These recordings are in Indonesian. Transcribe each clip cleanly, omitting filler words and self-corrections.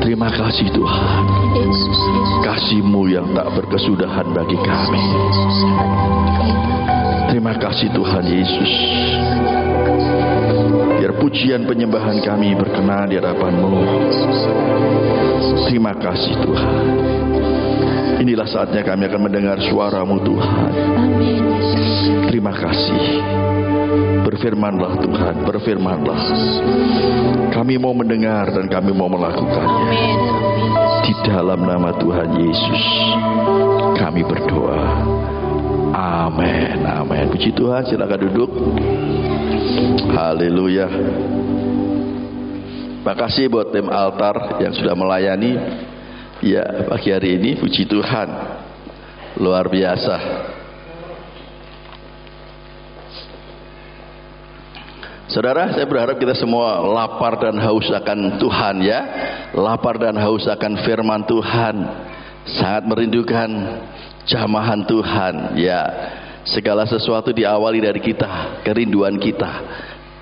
Terima kasih Tuhan, kasih-Mu yang tak berkesudahan bagi kami. Terima kasih Tuhan Yesus. Biar pujian penyembahan kami berkenan di hadapan-Mu. Terima kasih Tuhan. Inilah saatnya kami akan mendengar suara-Mu Tuhan. Terima kasih. Berfirmanlah Tuhan, berfirmanlah. Kami mau mendengar dan kami mau melakukannya. Di dalam nama Tuhan Yesus kami berdoa. Amin, amin. Puji Tuhan, silakan duduk. Haleluya. Makasih buat tim altar yang sudah melayani ya pagi hari ini. Puji Tuhan, luar biasa. Saudara, saya berharap kita semua lapar dan haus akan Tuhan ya. Lapar dan haus akan firman Tuhan. Sangat merindukan jamahan Tuhan ya. Segala sesuatu diawali dari kita, kerinduan kita,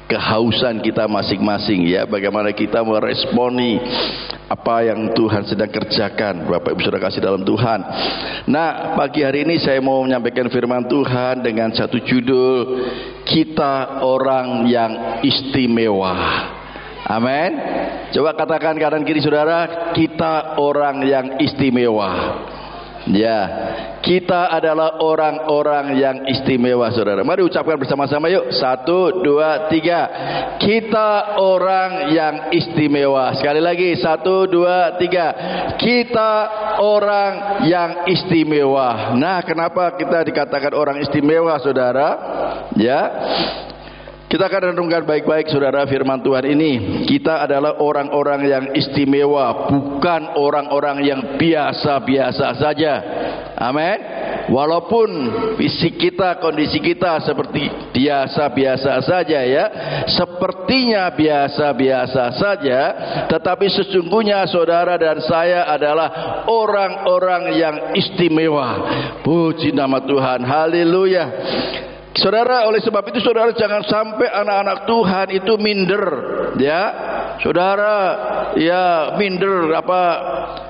kehausan kita masing-masing ya. Bagaimana kita meresponi apa yang Tuhan sedang kerjakan, Bapak Ibu Saudara kasih dalam Tuhan. Nah, pagi hari ini saya mau menyampaikan firman Tuhan dengan satu judul, kita orang yang istimewa. Amin. Coba katakan kanan kiri saudara, kita orang yang istimewa. Ya, kita adalah orang-orang yang istimewa saudara. Mari ucapkan bersama-sama yuk. 1, 2, 3. Kita orang yang istimewa. Sekali lagi 1, 2, 3. Kita orang yang istimewa. Nah, kenapa kita dikatakan orang istimewa saudara? Ya, kita akan renungkan baik-baik saudara firman Tuhan ini. Kita adalah orang-orang yang istimewa, bukan orang-orang yang biasa-biasa saja. Amin. Walaupun fisik kita, kondisi kita seperti biasa-biasa saja ya, sepertinya biasa-biasa saja, tetapi sesungguhnya saudara dan saya adalah orang-orang yang istimewa. Puji nama Tuhan. Haleluya. Saudara, oleh sebab itu saudara jangan sampai anak-anak Tuhan itu minder ya. Saudara ya minder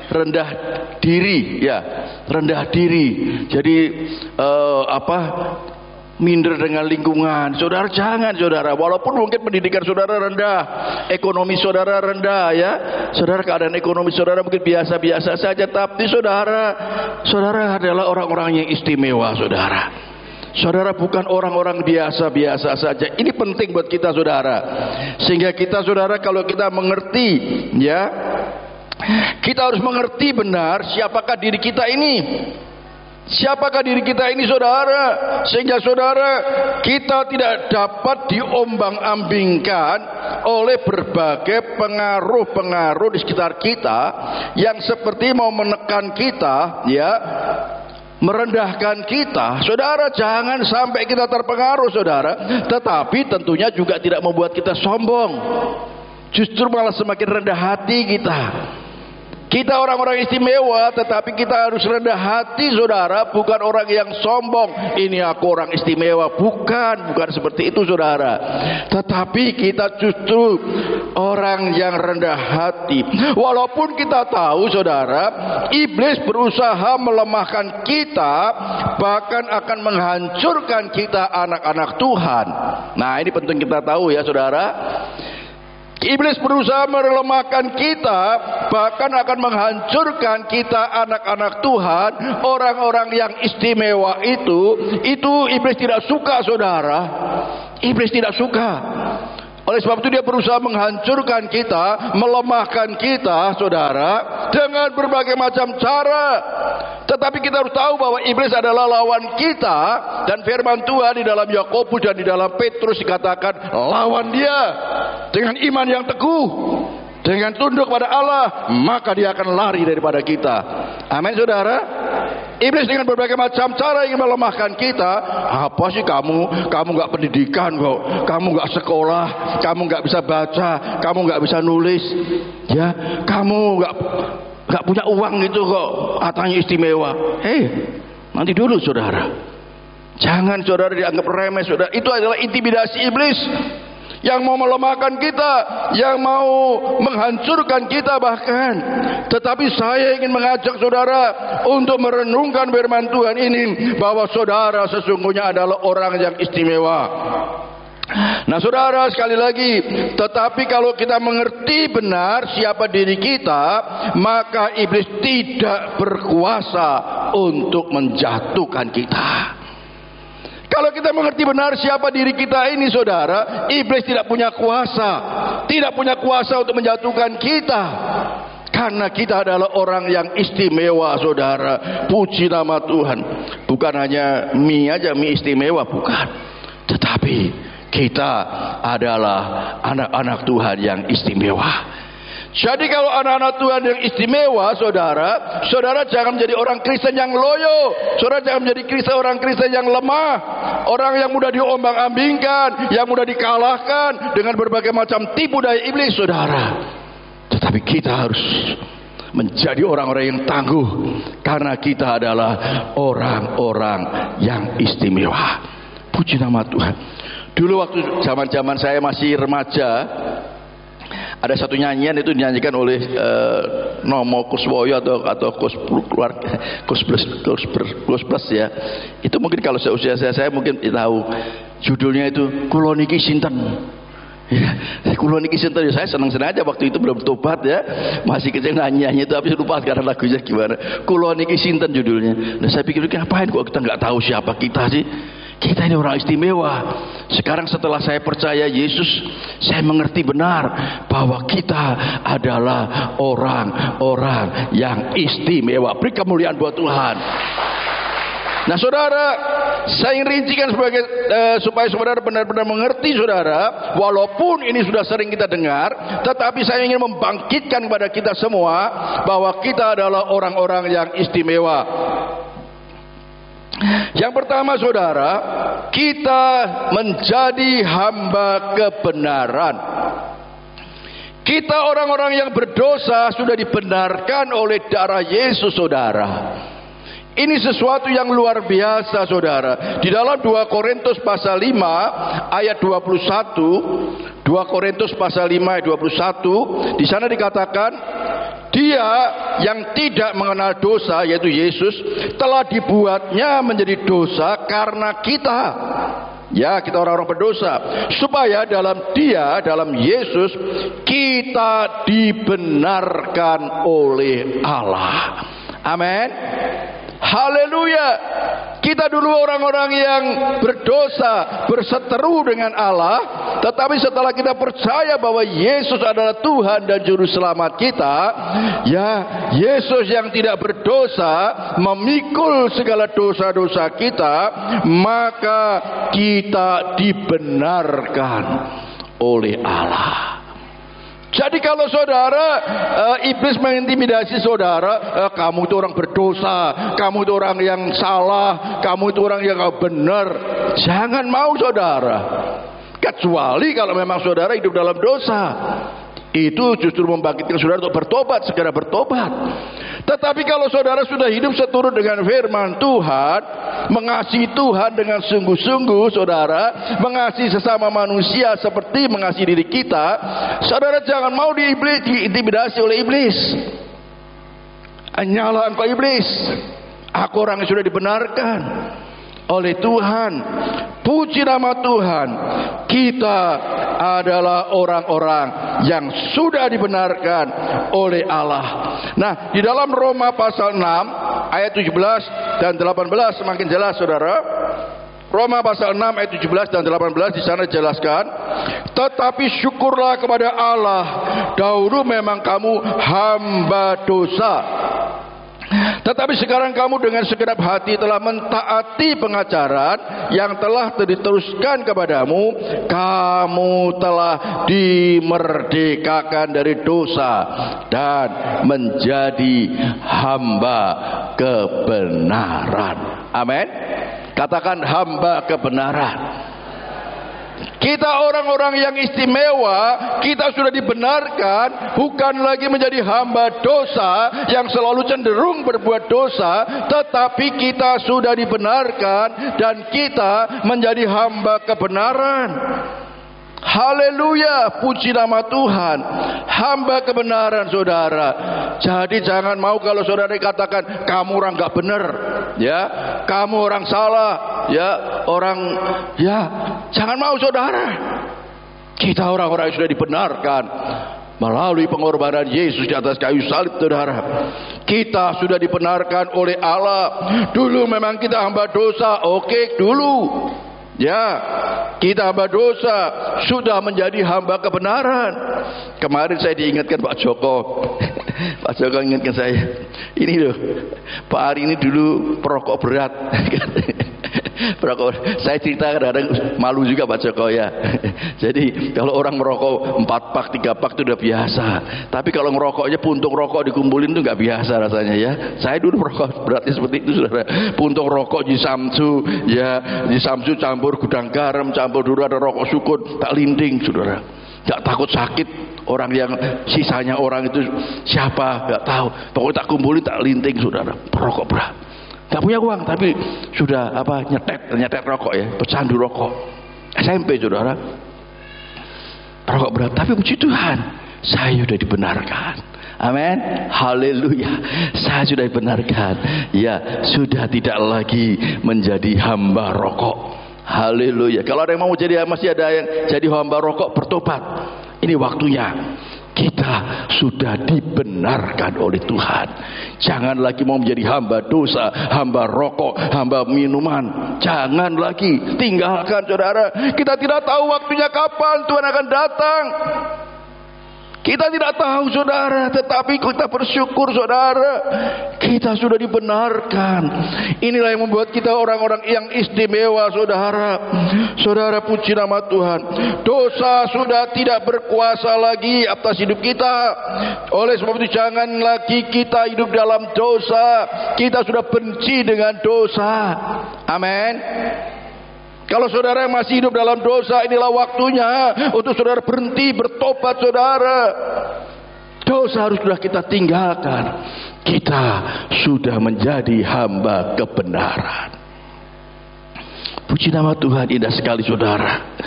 rendah diri ya, rendah diri. Jadi minder dengan lingkungan. Saudara jangan saudara, walaupun mungkin pendidikan saudara rendah, ekonomi saudara rendah ya. Saudara keadaan ekonomi saudara mungkin biasa-biasa saja, tapi saudara adalah orang-orang yang istimewa saudara. Saudara bukan orang-orang biasa-biasa saja. Ini penting buat kita saudara. Sehingga kita saudara kalau kita mengerti ya, kita harus mengerti benar siapakah diri kita ini. Siapakah diri kita ini saudara? Sehingga saudara kita tidak dapat diombang-ambingkan oleh berbagai pengaruh-pengaruh di sekitar kita yang seperti mau menekan kita ya, merendahkan kita. Saudara jangan sampai kita terpengaruh saudara, tetapi tentunya juga tidak membuat kita sombong, justru malah semakin rendah hati kita. Kita orang-orang istimewa, tetapi kita harus rendah hati saudara, bukan orang yang sombong. Ini aku orang istimewa, bukan seperti itu saudara. Tetapi kita justru orang yang rendah hati. Walaupun kita tahu saudara, iblis berusaha melemahkan kita, bahkan akan menghancurkan kita anak-anak Tuhan. Nah, ini penting kita tahu ya saudara. Iblis berusaha melemahkan kita, bahkan akan menghancurkan kita anak-anak Tuhan, orang-orang yang istimewa itu iblis tidak suka saudara. Iblis tidak suka. Oleh sebab itu dia berusaha menghancurkan kita, melemahkan kita saudara, dengan berbagai macam cara. Tetapi kita harus tahu bahwa iblis adalah lawan kita, dan firman Tuhan di dalam Yakobus dan di dalam Petrus dikatakan lawan dia dengan iman yang teguh, dengan tunduk pada Allah, maka dia akan lari daripada kita. Amin saudara. Iblis dengan berbagai macam cara ingin melemahkan kita. Apa sih kamu nggak pendidikan kok, kamu nggak sekolah, kamu nggak bisa baca, kamu nggak bisa nulis, ya, kamu nggak punya uang gitu kok, katanya istimewa. Nanti dulu saudara, jangan saudara dianggap remeh saudara. Itu adalah intimidasi iblis. yang mau melemahkan kita, yang mau menghancurkan kita bahkan. Tetapi saya ingin mengajak saudara untuk merenungkan firman Tuhan ini, bahwa saudara sesungguhnya adalah orang yang istimewa. Nah saudara, sekali lagi, tetapi kalau kita mengerti benar siapa diri kita, maka iblis tidak berkuasa untuk menjatuhkan kita. Kalau kita mengerti benar siapa diri kita ini saudara, iblis tidak punya kuasa. Tidak punya kuasa untuk menjatuhkan kita. Karena kita adalah orang yang istimewa saudara. Puji nama Tuhan. Bukan hanya mie aja, mie istimewa, bukan. Tetapi kita adalah anak-anak Tuhan yang istimewa. Jadi kalau anak-anak Tuhan yang istimewa saudara, saudara jangan menjadi orang Kristen yang loyo. Saudara jangan menjadi orang Kristen yang lemah, orang yang mudah diombang-ambingkan, yang mudah dikalahkan dengan berbagai macam tipu daya iblis saudara. Tetapi kita harus menjadi orang-orang yang tangguh, karena kita adalah orang-orang yang istimewa. Puji nama Tuhan. Dulu waktu zaman-zaman saya masih remaja, ada satu nyanyian itu dinyanyikan oleh Nomo Kuswoyo atau Kus Plus ya. Itu mungkin kalau seusia saya mungkin tahu. Judulnya itu Kulo Niki Sinten. Ya, Kulo Niki Sinten. Saya senang-senang aja waktu itu belum tobat ya. Masih kecil nyanyiannya itu, tapi lupa sekarang lagunya gimana. Kulo Niki Sinten judulnya. Nah saya pikir ngapain kok kita nggak tahu siapa kita sih? Kita ini orang istimewa. Sekarang setelah saya percaya Yesus, saya mengerti benar bahwa kita adalah orang-orang yang istimewa. Beri kemuliaan buat Tuhan. Nah saudara, saya ingin rincikan supaya saudara benar-benar mengerti saudara. Walaupun ini sudah sering kita dengar, tetapi saya ingin membangkitkan kepada kita semua bahwa kita adalah orang-orang yang istimewa. Yang pertama saudara, kita menjadi hamba kebenaran. Kita orang-orang yang berdosa sudah dibenarkan oleh darah Yesus saudara. Ini sesuatu yang luar biasa saudara. Di dalam 2 Korintus pasal 5 ayat 21, 2 Korintus pasal 5 ayat 21, di sana dikatakan, Dia yang tidak mengenal dosa, yaitu Yesus, telah dibuatnya menjadi dosa karena kita. Ya, kita orang-orang berdosa, supaya dalam Dia, dalam Yesus, kita dibenarkan oleh Allah. Amin. Haleluya. Kita dulu orang-orang yang berdosa, berseteru dengan Allah, tetapi setelah kita percaya bahwa Yesus adalah Tuhan dan Juru Selamat kita, ya, Yesus yang tidak berdosa memikul segala dosa-dosa kita, maka kita dibenarkan oleh Allah. Jadi kalau saudara iblis mengintimidasi saudara, kamu itu orang berdosa, kamu itu orang yang salah, kamu itu orang yang gak benar, jangan mau saudara. Kecuali kalau memang saudara hidup dalam dosa, itu justru membangkitkan saudara untuk bertobat, segera bertobat. Tetapi kalau saudara sudah hidup seturut dengan firman Tuhan, mengasihi Tuhan dengan sungguh-sungguh saudara, mengasihi sesama manusia seperti mengasihi diri kita, saudara jangan mau diintimidasi oleh iblis. Hanyalah engkau iblis, aku orang yang sudah dibenarkan oleh Tuhan. Puji nama Tuhan, kita adalah orang-orang yang sudah dibenarkan oleh Allah. Nah, di dalam Roma pasal 6 ayat 17 dan 18 semakin jelas saudara. Roma pasal 6 ayat 17 dan 18 di sana dijelaskan, tetapi syukurlah kepada Allah, dahulu memang kamu hamba dosa, tetapi sekarang kamu dengan segenap hati telah mentaati pengajaran yang telah diteruskan kepadamu. Kamu telah dimerdekakan dari dosa dan menjadi hamba kebenaran. Amin. Katakan hamba kebenaran. Kita orang-orang yang istimewa, kita sudah dibenarkan bukan lagi menjadi hamba dosa yang selalu cenderung berbuat dosa, tetapi kita sudah dibenarkan dan kita menjadi hamba kebenaran. Haleluya, puji nama Tuhan. Hamba kebenaran saudara. Jadi jangan mau kalau saudara dikatakan kamu orang gak benar, ya, kamu orang salah, ya, orang, ya, jangan mau saudara. Kita orang-orang yang sudah dibenarkan melalui pengorbanan Yesus di atas kayu salib, saudara. Kita sudah dibenarkan oleh Allah. Dulu memang kita hamba dosa, oke, dulu. Ya, kita hamba dosa, sudah menjadi hamba kebenaran. Kemarin saya diingatkan Pak Joko. Pak Joko ingatkan saya, ini loh, Pak Ari ini dulu perokok berat. Perokok, saya cerita kadang-kadang malu juga Pak Joko ya. Jadi kalau orang merokok 4 pak 3 pak itu udah biasa. Tapi kalau ngerokoknya puntung rokok dikumpulin itu nggak biasa rasanya ya. Saya dulu merokok beratnya seperti itu, saudara. Puntung rokok di Samsu, ya, di Samsu campur gudang garam, campur dulu ada rokok sukun, tak linding, saudara. Nggak takut sakit. Orang yang sisanya orang itu siapa nggak tahu. Pokoknya tak kumpulin, tak linting, saudara. Perokok berat. Gak punya uang tapi sudah apa, nyetet rokok ya, pecandu rokok. SMP, saudara. Rokok berat, tapi puji Tuhan, saya sudah dibenarkan. Amin. Haleluya. Saya sudah dibenarkan. Ya, sudah tidak lagi menjadi hamba rokok. Haleluya. Kalau ada yang mau jadi, masih ada yang jadi hamba rokok, bertobat. Ini waktunya. Kita sudah dibenarkan oleh Tuhan. Jangan lagi mau menjadi hamba dosa, hamba rokok, hamba minuman. Jangan lagi, tinggalkan, saudara. Kita tidak tahu waktunya kapan Tuhan akan datang. Kita tidak tahu, saudara, tetapi kita bersyukur, saudara, kita sudah dibenarkan. Inilah yang membuat kita orang-orang yang istimewa, saudara. Saudara, puji nama Tuhan. Dosa sudah tidak berkuasa lagi atas hidup kita. Oleh sebab itu jangan lagi kita hidup dalam dosa. Kita sudah benci dengan dosa. Amin. Kalau saudara masih hidup dalam dosa, inilah waktunya untuk saudara berhenti bertobat, saudara. Dosa harus sudah kita tinggalkan. Kita sudah menjadi hamba kebenaran. Puji nama Tuhan, indah sekali, saudara.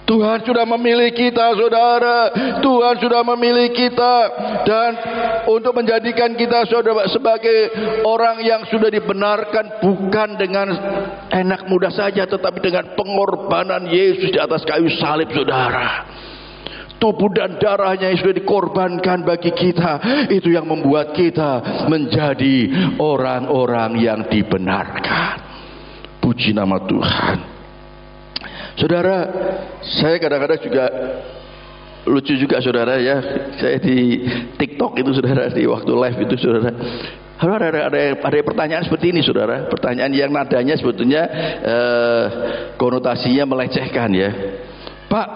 Tuhan sudah memilih kita, saudara. Tuhan sudah memilih kita, dan untuk menjadikan kita, saudara, sebagai orang yang sudah dibenarkan, bukan dengan enak mudah saja, tetapi dengan pengorbanan Yesus di atas kayu salib, saudara. Tubuh dan darahnya yang sudah dikorbankan bagi kita, itu yang membuat kita menjadi orang-orang yang dibenarkan. Puji nama Tuhan. Saudara, saya kadang-kadang juga lucu juga, saudara, ya. Saya di TikTok itu, saudara, di waktu live itu, saudara, ada pertanyaan seperti ini, saudara. Pertanyaan yang nadanya sebetulnya konotasinya melecehkan, ya. Pak,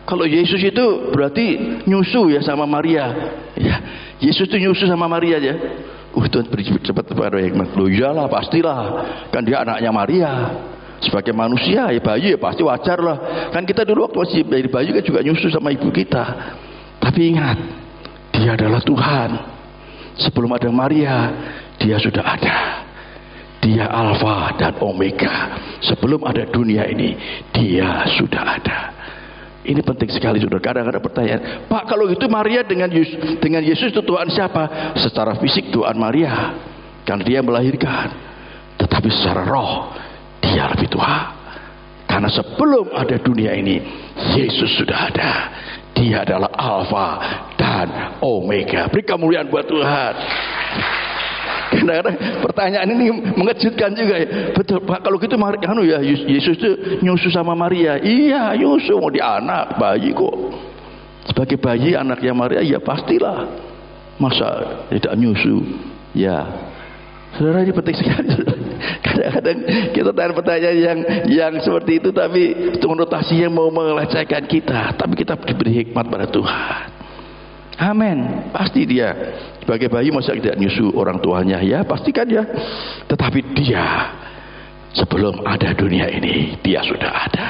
kalau Yesus itu berarti nyusu ya sama Maria, ya. Yesus itu nyusu sama Maria, ya. Tuhan beri cepat kepada hikmat. Loh, iyalah, pastilah, kan dia anaknya Maria. Sebagai manusia, ya bayi ya pasti wajar lah. Kan kita dulu waktu masih bayi kan juga nyusu sama ibu kita. Tapi ingat, dia adalah Tuhan. Sebelum ada Maria, dia sudah ada. Dia Alfa dan Omega. Sebelum ada dunia ini, dia sudah ada. Ini penting sekali, saudara. Kadang-kadang pertanyaan, Pak, kalau itu Maria dengan Yesus itu Tuhan siapa? Secara fisik Tuhan Maria, karena dia melahirkan. Tetapi secara roh, dia lebih tua. Karena sebelum ada dunia ini, Yesus sudah ada. Dia adalah Alfa dan Omega. Beri kemuliaan buat Tuhan. Kadang-kadang pertanyaan ini mengejutkan juga, ya. Betul, Pak, kalau gitu ya, Yesus itu nyusu sama Maria. Iya, nyusu, mau di anak bayi kok. Sebagai bayi anaknya Maria, ya pastilah. Masa tidak nyusu? Ya. Saudara, ini penting sekali. Kadang-kadang kita tanya pertanyaan yang seperti itu, tapi konotasinya mau melecehkan kita. Tapi kita diberi hikmat pada Tuhan. Amin. Pasti dia sebagai bayi masa tidak nyusu orang tuanya, ya pastikan ya. Tetapi dia sebelum ada dunia ini, dia sudah ada.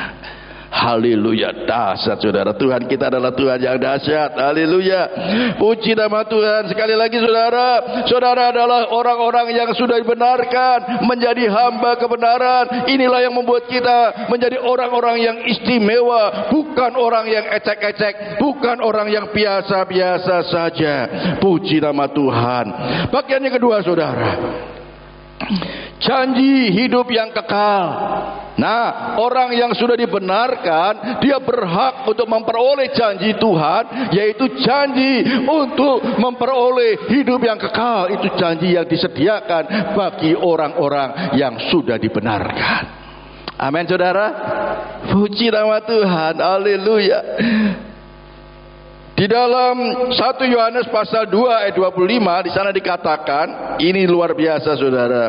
Haleluya, dahsyat saudara. Tuhan kita adalah Tuhan yang dahsyat. Haleluya, puji nama Tuhan. Sekali lagi saudara, saudara adalah orang-orang yang sudah dibenarkan menjadi hamba kebenaran. Inilah yang membuat kita menjadi orang-orang yang istimewa, bukan orang yang ecek-ecek, bukan orang yang biasa-biasa saja. Puji nama Tuhan. Bagian yang kedua saudara, janji hidup yang kekal. Nah, orang yang sudah dibenarkan, dia berhak untuk memperoleh janji Tuhan, yaitu janji untuk memperoleh hidup yang kekal. Itu janji yang disediakan bagi orang-orang yang sudah dibenarkan. Amin saudara. Puji nama Tuhan. Haleluya. Di dalam 1 Yohanes pasal 2 ayat 25 di sana dikatakan, ini luar biasa saudara.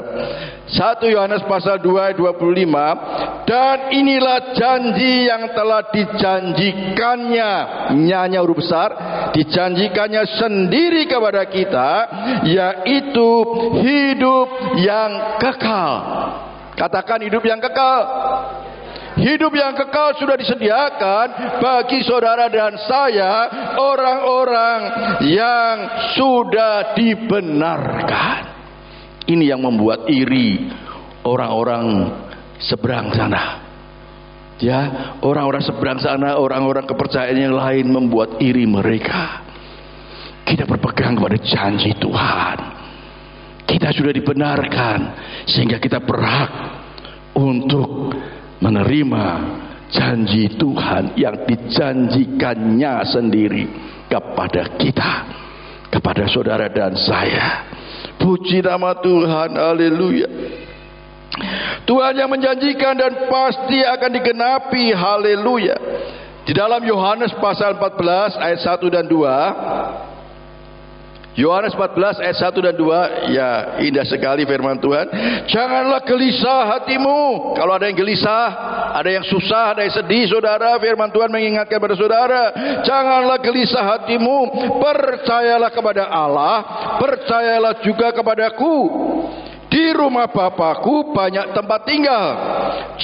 1 Yohanes pasal 2 ayat 25, dan inilah janji yang telah dijanjikannya, nyanya huruf besar, dijanjikannya sendiri kepada kita, yaitu hidup yang kekal. Katakan hidup yang kekal. Hidup yang kekal sudah disediakan bagi saudara dan saya, orang-orang yang sudah dibenarkan. Ini yang membuat iri orang-orang seberang sana. Ya, orang-orang seberang sana, orang-orang kepercayaan yang lain membuat iri mereka. Kita berpegang kepada janji Tuhan. Kita sudah dibenarkan sehingga kita berhak untuk menerima janji Tuhan yang dijanjikannya sendiri kepada kita, kepada saudara dan saya. Puji nama Tuhan. Haleluya. Tuhan yang menjanjikan dan pasti akan digenapi. Haleluya. Di dalam Yohanes pasal 14 ayat 1 dan 2, Yohanes 14 ayat 1 dan 2, ya indah sekali firman Tuhan. Janganlah gelisah hatimu. Kalau ada yang gelisah, ada yang susah, ada yang sedih saudara, firman Tuhan mengingatkan kepada saudara, janganlah gelisah hatimu. Percayalah kepada Allah, percayalah juga kepadaku. Di rumah Bapakku banyak tempat tinggal.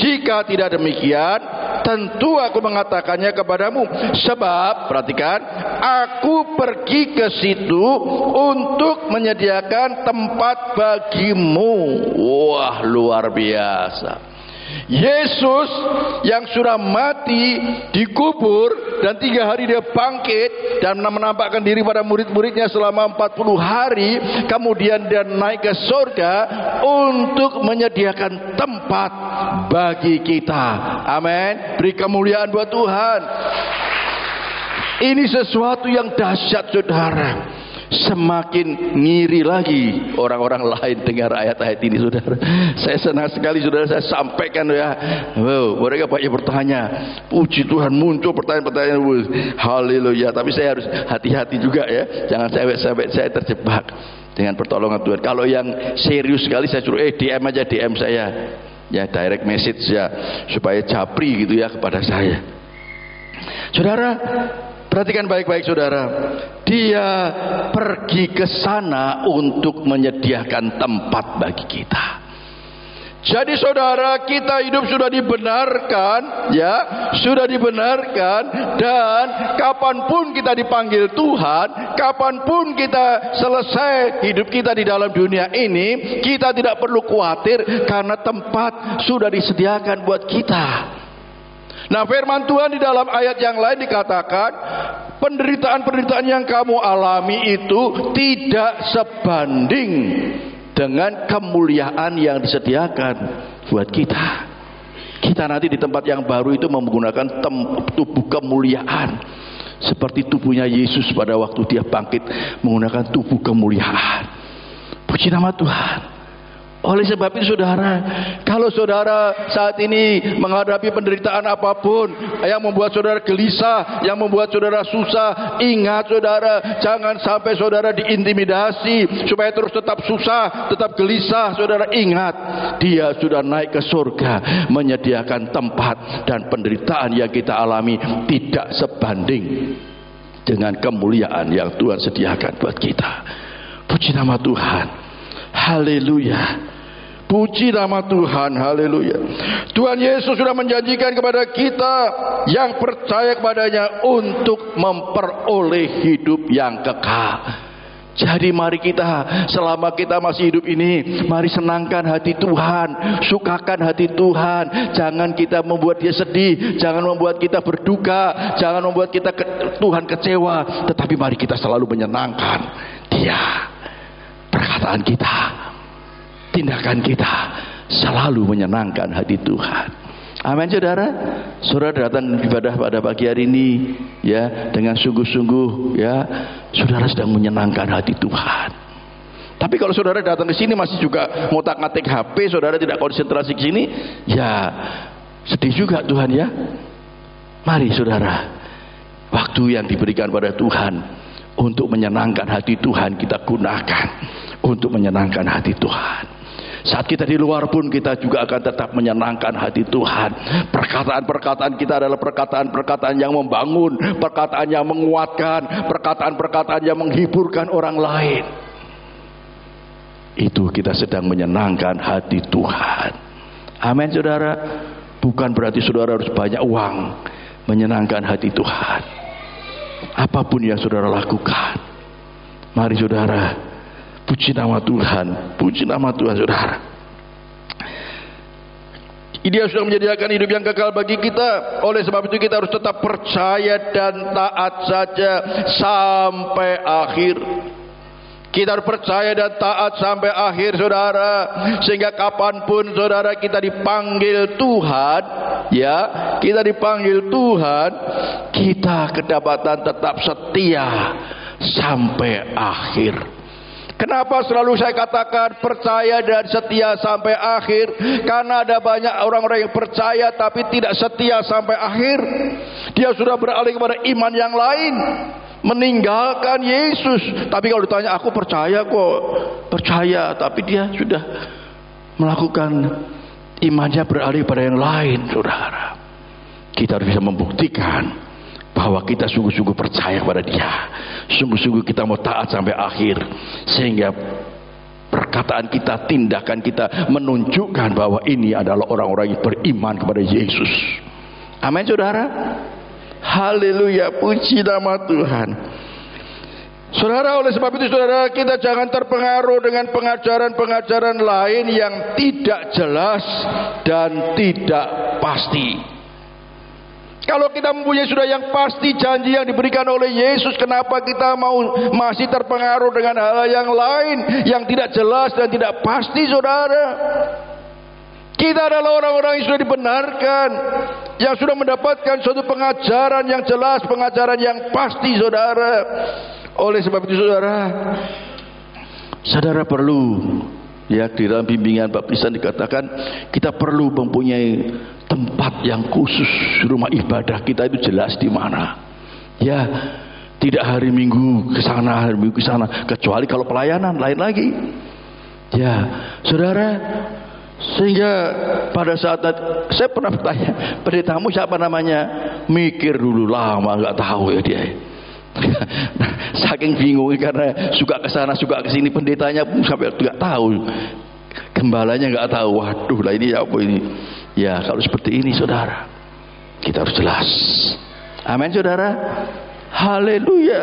Jika tidak demikian, tentu aku mengatakannya kepadamu. Sebab, perhatikan, aku pergi ke situ untuk menyediakan tempat bagimu. Wah, luar biasa. Yesus yang sudah mati, dikubur, dan 3 hari dia bangkit dan menampakkan diri pada murid-muridnya selama 40 hari. Kemudian dia naik ke surga untuk menyediakan tempat bagi kita. Amin. Beri kemuliaan buat Tuhan. Ini sesuatu yang dahsyat saudara. Semakin ngiri lagi orang-orang lain dengar ayat-ayat ini saudara. Saya senang sekali saudara, saya sampaikan ya. Wow, mereka banyak bertanya. Puji Tuhan, muncul pertanyaan-pertanyaan. Haleluya. Tapi saya harus hati-hati juga ya. Jangan sampai saya terjebak dengan pertolongan Tuhan. Kalau yang serius sekali saya suruh DM aja, DM saya. Ya, direct message ya, supaya japri gitu ya kepada saya. Saudara, perhatikan baik-baik saudara. Dia pergi ke sana untuk menyediakan tempat bagi kita. Jadi saudara, kita hidup sudah dibenarkan, ya, sudah dibenarkan, dan kapanpun kita dipanggil Tuhan, kapanpun kita selesai hidup kita di dalam dunia ini, kita tidak perlu khawatir karena tempat sudah disediakan buat kita. Nah, firman Tuhan di dalam ayat yang lain dikatakan, penderitaan-penderitaan yang kamu alami itu tidak sebanding dengan kemuliaan yang disediakan buat kita. Kita nanti di tempat yang baru itu menggunakan tubuh kemuliaan, seperti tubuhnya Yesus pada waktu dia bangkit menggunakan tubuh kemuliaan. Puji nama Tuhan. Oleh sebab itu saudara, kalau saudara saat ini menghadapi penderitaan apapun yang membuat saudara gelisah, yang membuat saudara susah, ingat saudara, jangan sampai saudara diintimidasi supaya terus tetap susah, tetap gelisah. Saudara ingat, dia sudah naik ke surga menyediakan tempat, dan penderitaan yang kita alami tidak sebanding dengan kemuliaan yang Tuhan sediakan buat kita. Puji nama Tuhan. Haleluya. Puji nama Tuhan, haleluya. Tuhan Yesus sudah menjanjikan kepada kita yang percaya kepadanya untuk memperoleh hidup yang kekal. Jadi mari kita, selama kita masih hidup ini, mari senangkan hati Tuhan, sukakan hati Tuhan. Jangan kita membuat dia sedih, jangan membuat kita berduka, jangan membuat kita Tuhan kecewa. Tetapi mari kita selalu menyenangkan dia. Perkataan kita, tindakan kita selalu menyenangkan hati Tuhan. Amin, saudara. Saudara datang ibadah pada pagi hari ini, ya, dengan sungguh-sungguh, ya, saudara sedang menyenangkan hati Tuhan. Tapi kalau saudara datang ke sini masih juga ngotak-ngatik HP, saudara tidak konsentrasi ke sini, ya sedih juga Tuhan, ya. Mari saudara, waktu yang diberikan pada Tuhan untuk menyenangkan hati Tuhan kita gunakan untuk menyenangkan hati Tuhan. Saat kita di luar pun kita juga akan tetap menyenangkan hati Tuhan. Perkataan-perkataan kita adalah perkataan-perkataan yang membangun, perkataan yang menguatkan, perkataan-perkataan yang menghiburkan orang lain. Itu kita sedang menyenangkan hati Tuhan. Amin, saudara. Bukan berarti saudara harus banyak uang. Menyenangkan hati Tuhan. Apapun yang saudara lakukan, mari saudara, puji nama Tuhan, puji nama Tuhan, saudara. Dia sudah menyediakan hidup yang kekal bagi kita. Oleh sebab itu kita harus tetap percaya dan taat saja sampai akhir. Kita harus percaya dan taat sampai akhir, saudara. Sehingga kapanpun saudara kita dipanggil Tuhan, ya, kita dipanggil Tuhan, kita kedapatan tetap setia sampai akhir. Kenapa selalu saya katakan percaya dan setia sampai akhir? Karena ada banyak orang-orang yang percaya tapi tidak setia sampai akhir. Dia sudah beralih kepada iman yang lain, meninggalkan Yesus. Tapi kalau ditanya, aku percaya kok, percaya, tapi dia sudah melakukan imannya beralih pada yang lain, saudara. Kita harus bisa membuktikan bahwa kita sungguh-sungguh percaya kepada dia, sungguh-sungguh kita mau taat sampai akhir, sehingga perkataan kita, tindakan kita menunjukkan bahwa ini adalah orang-orang yang beriman kepada Yesus. Amin, saudara. Haleluya, puji nama Tuhan. Saudara, oleh sebab itu saudara, kita jangan terpengaruh dengan pengajaran-pengajaran lain yang tidak jelas dan tidak pasti. Kalau kita mempunyai sudah yang pasti janji yang diberikan oleh Yesus, kenapa kita mau masih terpengaruh dengan hal yang lain yang tidak jelas dan tidak pasti, saudara? Kita adalah orang-orang yang sudah dibenarkan, yang sudah mendapatkan suatu pengajaran yang jelas, pengajaran yang pasti, saudara. Oleh sebab itu saudara, saudara perlu, ya, di dalam bimbingan baptisan dikatakan kita perlu mempunyai tempat yang khusus. Rumah ibadah kita itu jelas di mana, ya, tidak hari Minggu ke sana, hari Minggu ke sana, kecuali kalau pelayanan lain lagi, ya, saudara. Sehingga pada saat saya pernah bertanya, pendetamu siapa namanya, mikir dulu lama nggak tahu, ya dia. Saking bingung karena suka ke sana suka ke sini, pendetanya pun sampai nggak tahu, gembalanya nggak tahu. Waduh, lah ini apa ini? Ya, kalau seperti ini saudara, kita harus jelas. Amin, saudara. Haleluya,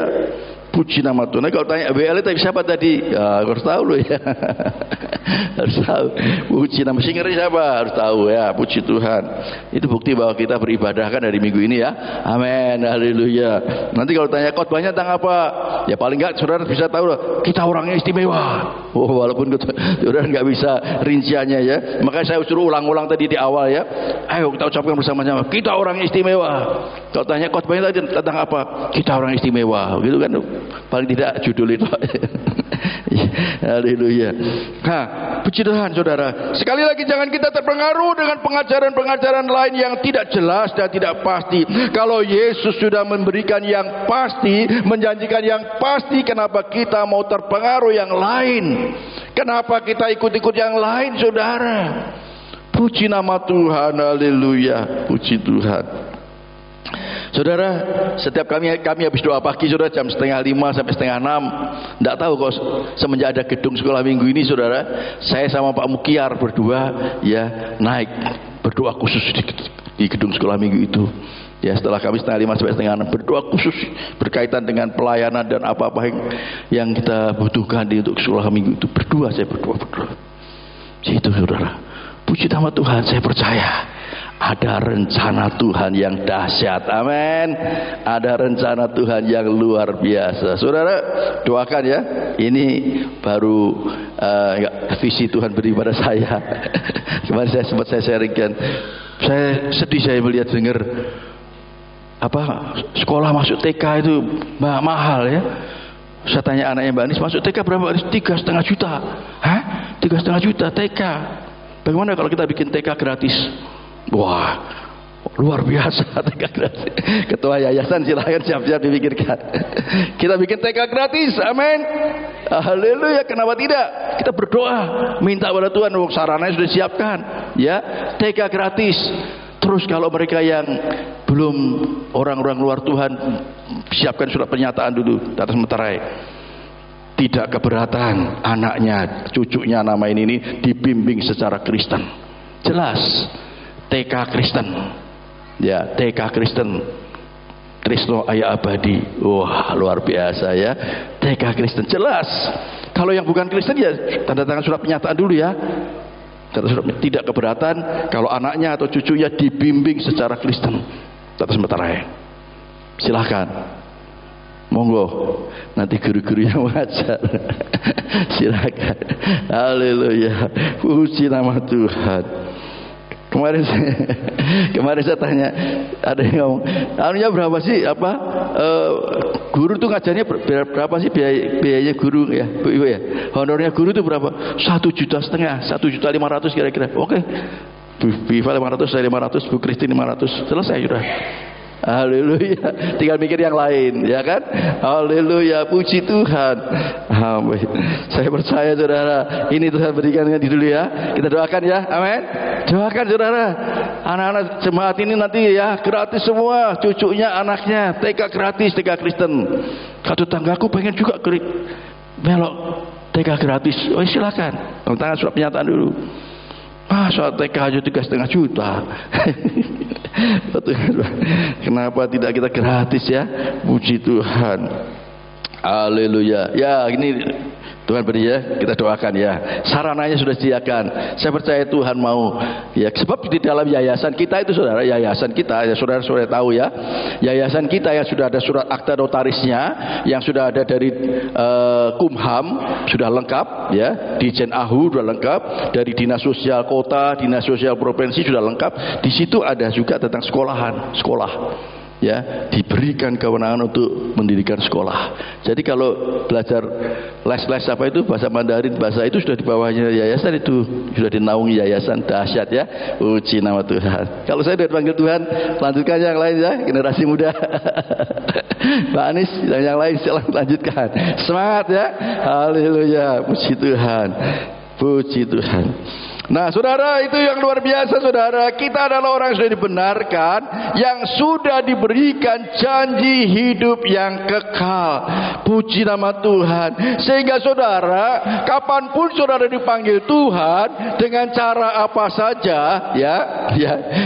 puji nama Tuhan. Nah, kalau tanya WL tapi siapa tadi, ya, harus tahu loh, ya. Harus tahu. Puji nama singernya siapa, harus tahu, ya. Puji Tuhan. Itu bukti bahwa kita beribadah kan dari minggu ini, ya. Amin, haleluya. Nanti kalau tanya khotbahnya tentang apa, ya paling enggak saudara bisa tahu loh, kita orangnya istimewa. Oh, walaupun saudara nggak bisa rinciannya, ya. Makanya saya suruh ulang-ulang tadi di awal, ya. Ayo kita ucapkan bersama-sama, kita orang istimewa. Kalau tanya khotbahnya tadi tentang apa, kita orang istimewa, gitu kan. Paling tidak judul itu. Haleluya. Nah, puji Tuhan, saudara. Sekali lagi jangan kita terpengaruh dengan pengajaran-pengajaran lain yang tidak jelas dan tidak pasti. Kalau Yesus sudah memberikan yang pasti, menjanjikan yang pasti, kenapa kita mau terpengaruh yang lain? Kenapa kita ikut-ikut yang lain, saudara? Puji nama Tuhan, haleluya. Puji Tuhan. Saudara, setiap kami habis doa pagi, saudara, jam 4:30 sampai 4:30. Tidak tahu kok semenjak ada gedung sekolah minggu ini, saudara, saya sama Pak Mukiar berdua ya naik berdoa khusus di gedung sekolah minggu itu. Ya, setelah kami 4:30 sampai 4:30 berdoa khusus berkaitan dengan pelayanan dan apa-apa yang kita butuhkan untuk sekolah minggu itu. Saya berdoa. Itu, saudara. Puji nama Tuhan, saya percaya ada rencana Tuhan yang dahsyat. Amin. Ada rencana Tuhan yang luar biasa. Saudara, doakan ya. Ini baru visi Tuhan beri pada saya. Kemarin saya sharingkan. Saya sedih saya melihat dengar sekolah masuk TK itu mahal ya. Saya tanya anaknya Mbak Anis, masuk TK berapa? 3,5 juta. Hah? 3,5 juta TK. Bagaimana kalau kita bikin TK gratis? Wah, luar biasa TK gratis. Ketua yayasan silahkan siap-siap dipikirkan. Kita bikin TK gratis, amin. Haleluya, kenapa tidak? Kita berdoa, minta pada Tuhan, sarananya sudah disiapkan. Ya, TK gratis. Terus kalau mereka yang belum orang-orang luar Tuhan, siapkan surat pernyataan dulu di atas meterai. Tidak keberatan anaknya, cucunya nama ini dibimbing secara Kristen. Jelas. TK Kristen, ya TK Kristen, Trisno Ayah Abadi, wah luar biasa ya, TK Kristen jelas. Kalau yang bukan Kristen ya tanda tangan surat pernyataan dulu ya, tidak keberatan kalau anaknya atau cucunya dibimbing secara Kristen. Atas meterai, silahkan, monggo, nanti guru-guru yang mengajar, silahkan. Haleluya, puji nama Tuhan. Kemarin saya tanya, ada yang ngomong, anunya berapa sih guru tuh ngajarnya berapa sih biayanya guru ya, Bu Ibu ya? Honornya guru itu berapa? 1,5 juta, 1,5 juta kira-kira. Oke. Bu Viva 500, saya 500, Bu Christine 500. Selesai sudah. Haleluya, tinggal mikir yang lain, ya kan? Haleluya, puji Tuhan. Amin. Saya percaya saudara, ini Tuhan berikan dulu ya. Kita doakan ya, amin. Doakan saudara, anak-anak jemaat ini nanti ya gratis semua, cucunya, anaknya, TK gratis, TK Kristen. Satu tanggaku pengen juga melok TK gratis. Oh silakan, tangan surat pernyataan dulu. Masa TK aja 3,5 juta. Kenapa tidak kita gratis ya? Puji Tuhan. Haleluya. Ya ini Tuhan beri ya, kita doakan ya. Sarananya sudah disediakan. Saya percaya Tuhan mau ya, sebab di dalam yayasan kita itu saudara, yayasan kita ya saudara tahu ya. Yayasan kita yang sudah ada surat akta notarisnya, yang sudah ada dari Kumham sudah lengkap ya, Dijen AHU sudah lengkap, dari Dinas Sosial Kota, Dinas Sosial Provinsi sudah lengkap. Di situ ada juga tentang sekolah. Ya, diberikan kewenangan untuk mendirikan sekolah. Jadi kalau belajar les apa itu bahasa Mandarin, bahasa itu sudah di bawahnya yayasan, itu sudah dinaungi yayasan. Dahsyat ya, puji nama Tuhan. Kalau saya sudah dipanggil Tuhan, lanjutkan yang lain ya, generasi muda. Pak Anies dan yang lain silahkan lanjutkan. Semangat ya, haleluya, puji Tuhan, puji Tuhan. Nah saudara, itu yang luar biasa saudara. Kita adalah orang yang sudah dibenarkan, yang sudah diberikan janji hidup yang kekal. Puji nama Tuhan. Sehingga saudara, kapanpun saudara dipanggil Tuhan, dengan cara apa saja ya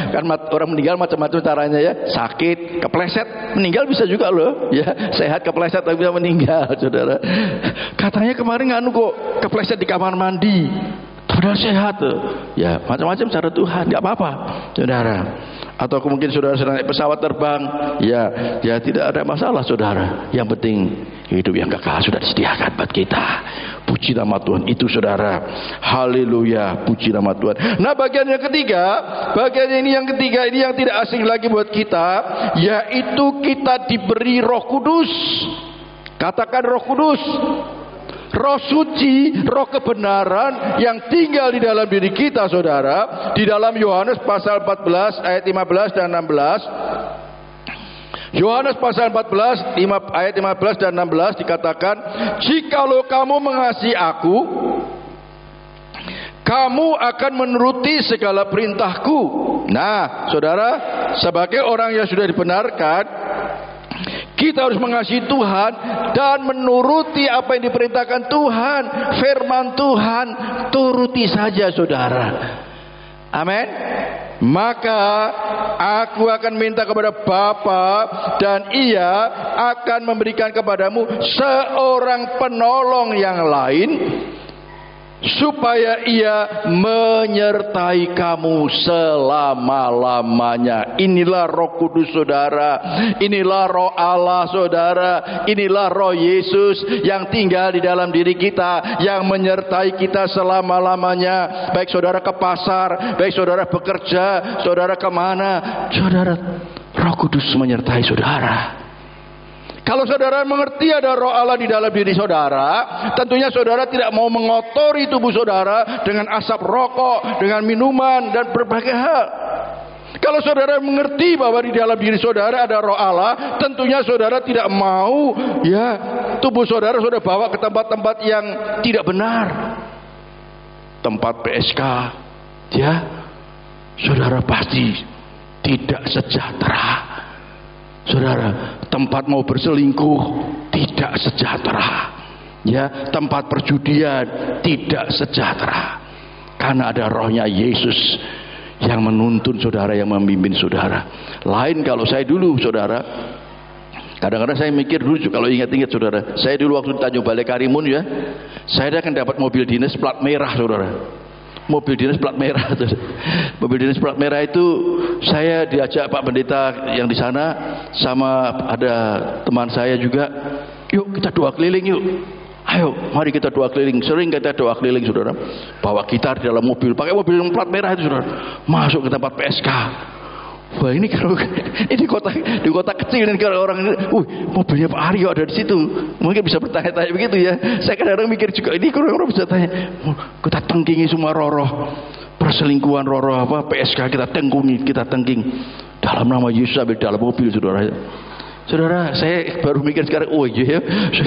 kan orang meninggal macam-macam caranya ya. Sakit, kepleset, meninggal bisa juga loh ya. Sehat kepleset tapi bisa meninggal saudara. Katanya kemarin kok kepleset di kamar mandi, padahal sehat tuh. Ya macam-macam cara Tuhan, nggak apa-apa saudara. Atau mungkin saudara sedang naik pesawat terbang, ya tidak ada masalah saudara. Yang penting hidup yang kekal sudah disediakan buat kita. Puji nama Tuhan itu saudara. Haleluya, puji nama Tuhan. Nah bagian yang ketiga, ini yang tidak asing lagi buat kita, yaitu kita diberi Roh Kudus. Katakan Roh Kudus. Roh suci, roh kebenaran yang tinggal di dalam diri kita saudara. Di dalam Yohanes pasal 14 ayat 15 dan 16. Yohanes pasal 14 ayat 15 dan 16 dikatakan, jikalau kamu mengasihi aku, kamu akan menuruti segala perintahku. Nah saudara, sebagai orang yang sudah dibenarkan, kita harus mengasihi Tuhan dan menuruti apa yang diperintahkan Tuhan. Firman Tuhan, turuti saja saudara. Amin. Maka aku akan minta kepada Bapa dan Ia akan memberikan kepadamu seorang penolong yang lain, supaya Ia menyertai kamu selama-lamanya. Inilah Roh Kudus saudara, inilah Roh Allah saudara, inilah Roh Yesus yang tinggal di dalam diri kita, yang menyertai kita selama-lamanya. Baik saudara ke pasar, baik saudara bekerja, saudara kemana, saudara, Roh Kudus menyertai saudara. Kalau saudara mengerti ada Roh Allah di dalam diri saudara, tentunya saudara tidak mau mengotori tubuh saudara dengan asap rokok, dengan minuman dan berbagai hal. Kalau saudara mengerti bahwa di dalam diri saudara ada Roh Allah, tentunya saudara tidak mau tubuh saudara bawa ke tempat-tempat yang tidak benar. Tempat PSK, saudara pasti tidak sejahtera. Saudara, tempat mau berselingkuh tidak sejahtera. Tempat perjudian tidak sejahtera. Karena ada Rohnya Yesus yang menuntun saudara, yang memimpin saudara. Lain kalau saya dulu saudara, kadang-kadang saya mikir dulu, kalau ingat-ingat saudara, saya dulu waktu di Tanjung Balai Karimun saya akan dapat mobil dinas plat merah saudara. Mobil dinas plat merah. Mobil dinas plat merah itu saya diajak Pak Pendeta yang di sana sama ada teman saya juga. Yuk kita doa keliling yuk. Ayo mari kita doa keliling. Sering kita doa keliling saudara. Bawa gitar di dalam mobil, pakai mobil yang plat merah itu saudara. Masuk ke tempat PSK. Wah ini kalau ini di kota kecil ini kalau orang ini, mobilnya Pak Aryo ada di situ, mungkin bisa bertanya-tanya begitu ya. Saya kadang-kadang mikir juga ini orang-orang bisa tanya, kita tengkingi semua roh-roh perselingkuhan, roh-roh PSK kita tengking dalam nama Yesus sampai dalam mobil saudara. Saudara, saya baru mikir sekarang,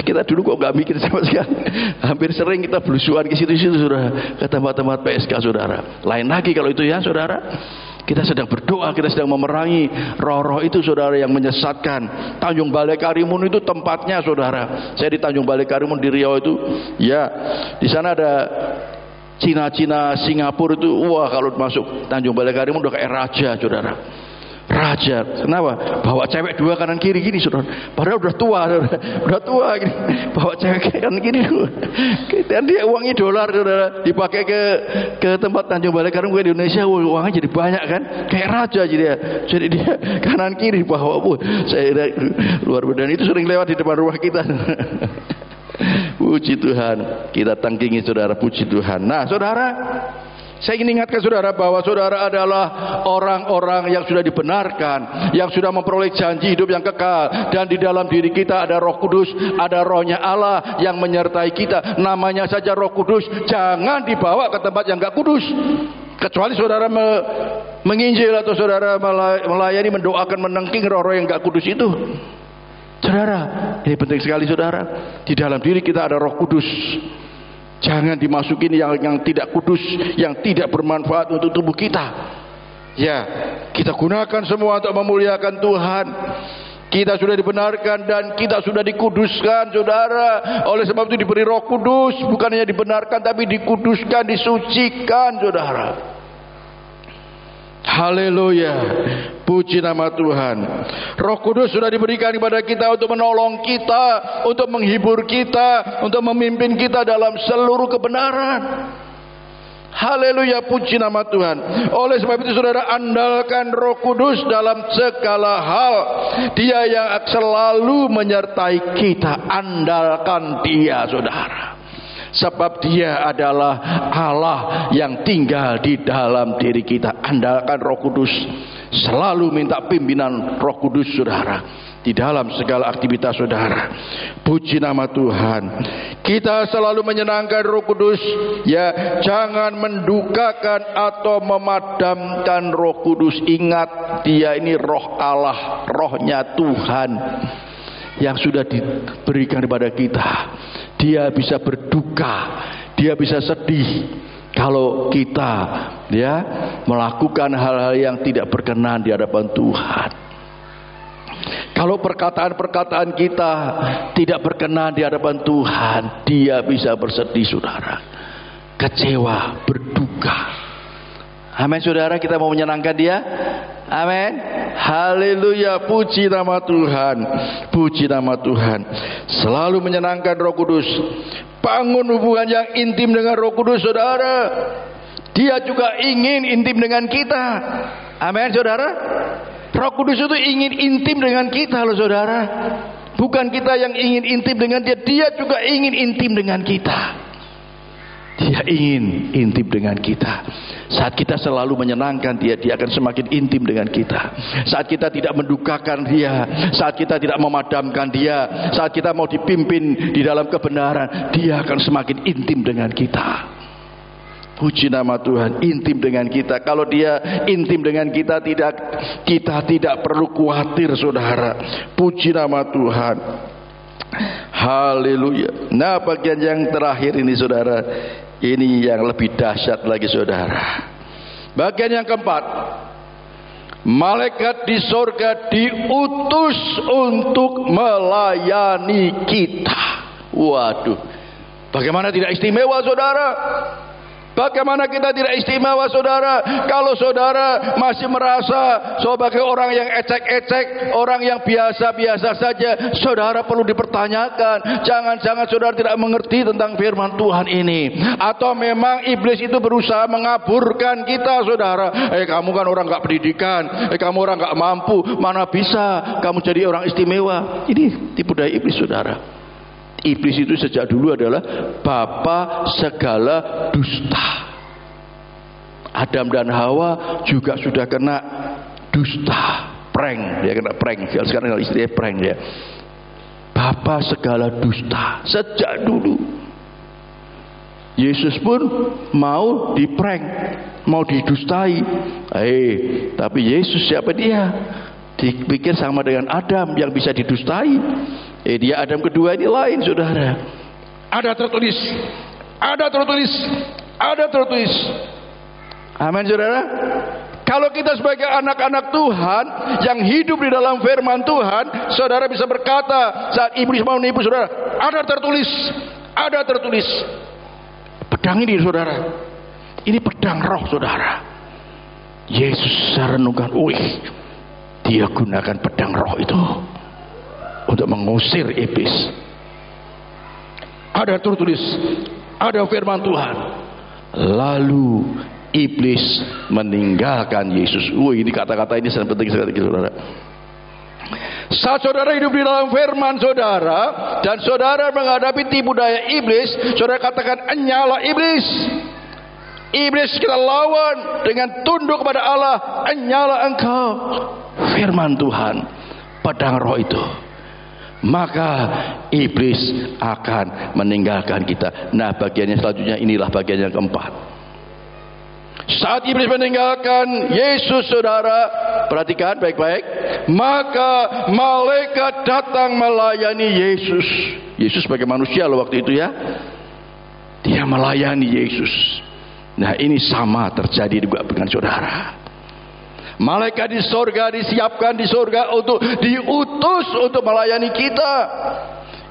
kita dulu kok nggak mikir sama sekali. Hampir sering kita belusuan ke situ-situ saudara, ke tempat-tempat PSK saudara. Lain lagi kalau itu ya saudara. Kita sedang berdoa, kita sedang memerangi roh-roh itu saudara yang menyesatkan. Tanjung Balai Karimun itu tempatnya saudara. Saya di Tanjung Balai Karimun di Riau itu, di sana ada Cina-Cina, Singapura itu, kalau masuk Tanjung Balai Karimun udah kayak raja saudara. Raja, kenapa? Bawa cewek dua kanan kiri gini saudara. Padahal udah tua saudara. Udah tua gini. Bawa cewek kanan kiri. Dan dia uangnya dolar saudara. Dipakai ke tempat Tanjung Balai Karimun di Indonesia, uangnya jadi banyak kan. Kayak raja jadi dia kanan kiri bawa. Saya luar biasa. Dan itu sering lewat di depan rumah kita. Puji Tuhan. Kita tangkingi saudara, puji Tuhan. Nah saudara, saya ingin ingatkan saudara bahwa saudara adalah orang-orang yang sudah dibenarkan, yang sudah memperoleh janji hidup yang kekal, dan di dalam diri kita ada Roh Kudus, ada Rohnya Allah yang menyertai kita. Namanya saja Roh Kudus, jangan dibawa ke tempat yang gak kudus. Kecuali saudara menginjil atau saudara melayani, mendoakan, menengking roh-roh yang gak kudus itu. Saudara, ini penting sekali saudara. Di dalam diri kita ada Roh Kudus. Jangan dimasukin yang tidak kudus, yang tidak bermanfaat untuk tubuh kita. Kita gunakan semua untuk memuliakan Tuhan. Kita sudah dibenarkan dan kita sudah dikuduskan saudara. Oleh sebab itu diberi Roh Kudus. Bukan hanya dibenarkan tapi dikuduskan, disucikan saudara. Haleluya, puji nama Tuhan. Roh Kudus sudah diberikan kepada kita untuk menolong kita, untuk menghibur kita, untuk memimpin kita dalam seluruh kebenaran. Haleluya, puji nama Tuhan. Oleh sebab itu saudara, andalkan Roh Kudus dalam segala hal. Dia yang selalu menyertai kita. Andalkan Dia saudara. Sebab Dia adalah Allah yang tinggal di dalam diri kita. Andalkan Roh Kudus. Selalu minta pimpinan Roh Kudus saudara di dalam segala aktivitas saudara. Puji nama Tuhan. Kita selalu menyenangkan Roh Kudus. Jangan mendukakan atau memadamkan Roh Kudus. Ingat, Dia ini Roh Allah, Rohnya Tuhan yang sudah diberikan kepada kita. Dia bisa berduka, Dia bisa sedih kalau kita ya, melakukan hal-hal yang tidak berkenan di hadapan Tuhan. Kalau perkataan-perkataan kita tidak berkenan di hadapan Tuhan, dia bisa bersedih, saudara, kecewa, berduka. Amin, saudara, kita mau menyenangkan dia. Amin. Haleluya, puji nama Tuhan. Puji nama Tuhan. Selalu menyenangkan Roh Kudus. Bangun hubungan yang intim dengan Roh Kudus, saudara. Dia juga ingin intim dengan kita. Amin, saudara. Roh Kudus itu ingin intim dengan kita loh, saudara. Bukan kita yang ingin intim dengan dia, dia juga ingin intim dengan kita. Dia ingin intim dengan kita. Saat kita selalu menyenangkan dia, dia akan semakin intim dengan kita. Saat kita tidak mendukakan dia, saat kita tidak memadamkan dia, saat kita mau dipimpin di dalam kebenaran, dia akan semakin intim dengan kita. Puji nama Tuhan, intim dengan kita. Kalau dia intim dengan kita tidak perlu khawatir, saudara. Puji nama Tuhan. Haleluya. Nah, bagian yang terakhir ini, saudara, ini yang lebih dahsyat lagi, saudara. Bagian yang keempat, malaikat di sorga diutus untuk melayani kita. Waduh, bagaimana tidak istimewa, saudara? Bagaimana kita tidak istimewa, saudara? Kalau saudara masih merasa sebagai orang yang ecek-ecek, orang yang biasa-biasa saja, saudara perlu dipertanyakan. Jangan-jangan saudara tidak mengerti tentang firman Tuhan ini. Atau memang iblis itu berusaha mengaburkan kita, saudara. Kamu kan orang gak pendidikan, kamu orang gak mampu, mana bisa kamu jadi orang istimewa. Ini tipu daya iblis, saudara. Iblis itu sejak dulu adalah bapa segala dusta. Adam dan Hawa juga sudah kena dusta, prank. Dia kena prank. Sekarang istilahnya prank ya. Bapa segala dusta sejak dulu. Yesus pun mau diprank, mau didustai. Tapi Yesus siapa dia? Dipikir sama dengan Adam yang bisa didustai. Dia Adam kedua ini lain, saudara. Ada tertulis, ada tertulis, ada tertulis. Amin, saudara. Kalau kita sebagai anak-anak Tuhan yang hidup di dalam firman Tuhan, saudara bisa berkata saat iblis mau menipu saudara, ada tertulis, ada tertulis. Pedang ini, saudara, ini pedang roh, saudara. Yesus renungkan, dia gunakan pedang roh itu untuk mengusir iblis. Ada tertulis, ada firman Tuhan. Lalu iblis meninggalkan Yesus. Ini kata-kata ini sangat penting sekali, saudara. Saat saudara hidup di dalam firman saudara dan saudara menghadapi tipu daya iblis, saudara katakan, "Nyala iblis." Iblis kita lawan dengan tunduk kepada Allah. "Nyala engkau." Firman Tuhan, pedang roh itu. Maka iblis akan meninggalkan kita. Nah, bagiannya selanjutnya inilah bagian yang keempat. Saat iblis meninggalkan Yesus, saudara, perhatikan baik-baik. Maka malaikat datang melayani Yesus. Yesus sebagai manusia loh waktu itu ya. Dia melayani Yesus. Nah, ini sama terjadi juga dengan saudara. Malaikat di sorga disiapkan di sorga untuk diutus untuk melayani kita.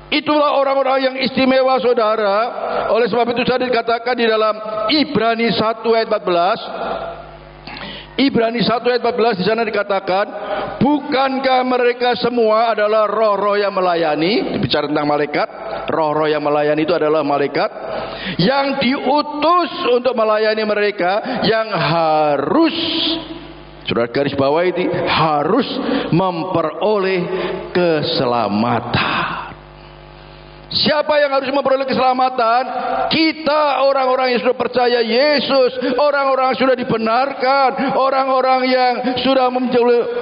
Itulah orang-orang yang istimewa, saudara. Oleh sebab itu tadi dikatakan di dalam Ibrani 1 ayat 14. Ibrani 1 ayat 14 di sana dikatakan, bukankah mereka semua adalah roh-roh yang melayani? Bicara tentang malaikat, roh-roh yang melayani itu adalah malaikat yang diutus untuk melayani mereka, yang harus, saudara garis bawah ini, harus memperoleh keselamatan. Siapa yang harus memperoleh keselamatan? Kita, orang-orang yang sudah percaya Yesus, orang-orang yang sudah dibenarkan, orang-orang yang sudah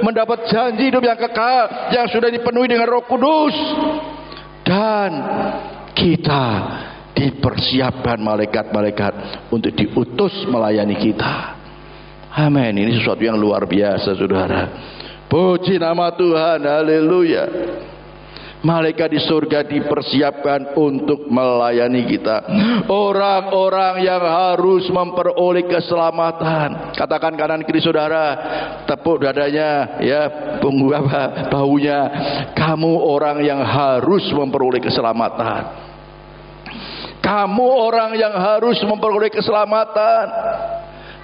mendapat janji hidup yang kekal, yang sudah dipenuhi dengan Roh Kudus. Dan kita dipersiapkan malaikat-malaikat untuk diutus melayani kita. Amin. Ini sesuatu yang luar biasa, saudara. Puji nama Tuhan. Haleluya. Malaikat di surga dipersiapkan untuk melayani kita. Orang-orang yang harus memperoleh keselamatan. Katakan kanan kiri saudara, tepuk dadanya, ya, punggung baunya. Kamu orang yang harus memperoleh keselamatan. Kamu orang yang harus memperoleh keselamatan.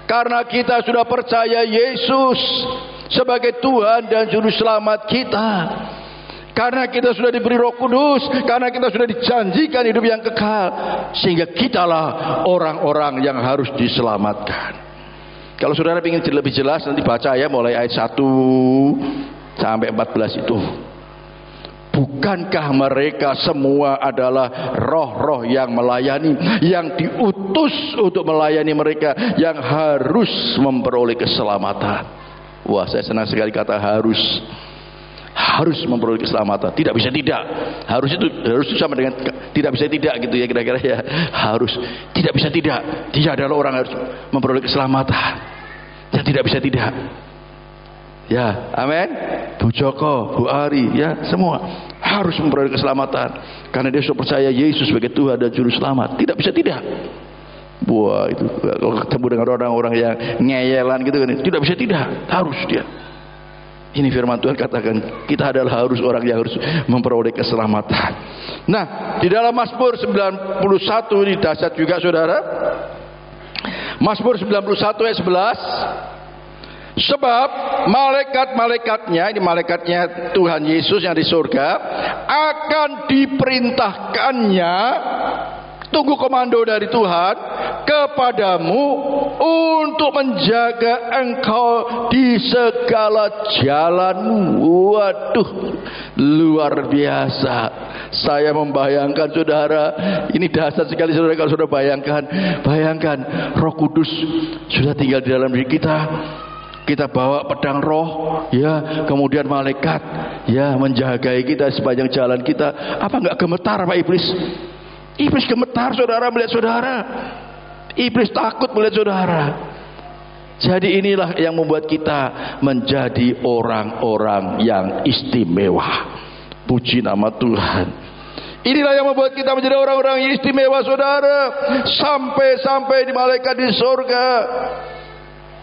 Karena kita sudah percaya Yesus sebagai Tuhan dan Juru Selamat kita. Karena kita sudah diberi Roh Kudus, karena kita sudah dijanjikan hidup yang kekal, sehingga kitalah orang-orang yang harus diselamatkan. Kalau saudara ingin lebih jelas, nanti baca ya, mulai ayat 1 sampai 14 itu. Bukankah mereka semua adalah roh-roh yang melayani, yang diutus untuk melayani mereka, yang harus memperoleh keselamatan. Wah, saya senang sekali kata harus. Harus memperoleh keselamatan, tidak bisa tidak. Harus itu sama dengan tidak bisa tidak gitu ya, kira-kira ya. Harus, tidak bisa tidak. Dia adalah orang harus memperoleh keselamatan, yang tidak bisa tidak. Ya, amin. Bu Joko, Bu Ari, ya, semua harus memperoleh keselamatan karena dia sudah percaya Yesus sebagai Tuhan dan Juru Selamat. Tidak bisa tidak. Wah, itu kalau ketemu dengan orang-orang yang ngeyelan gitu kan, tidak bisa tidak, harus dia. Ini firman Tuhan katakan, kita adalah orang yang harus memperoleh keselamatan. Nah, di dalam Mazmur 91 ini dahsyat juga saudara. Mazmur 91 ayat 11. Sebab malaikat-malaikatnya, ini malaikatnya Tuhan Yesus yang di surga, akan diperintahkannya, tunggu komando dari Tuhan kepadamu untuk menjaga engkau di segala jalanmu. Waduh, luar biasa. Saya membayangkan saudara, ini dahsyat sekali saudara kalau saudara bayangkan Roh Kudus sudah tinggal di dalam diri kita. Kita bawa pedang roh, ya, kemudian malaikat, ya, menjagai kita sepanjang jalan kita. Apa enggak gemetar Pak Iblis? Iblis gemetar saudara melihat saudara. Iblis takut melihat saudara. Jadi inilah yang membuat kita menjadi orang-orang yang istimewa. Puji nama Tuhan. Inilah yang membuat kita menjadi orang-orang yang istimewa saudara. Sampai di malaikat di surga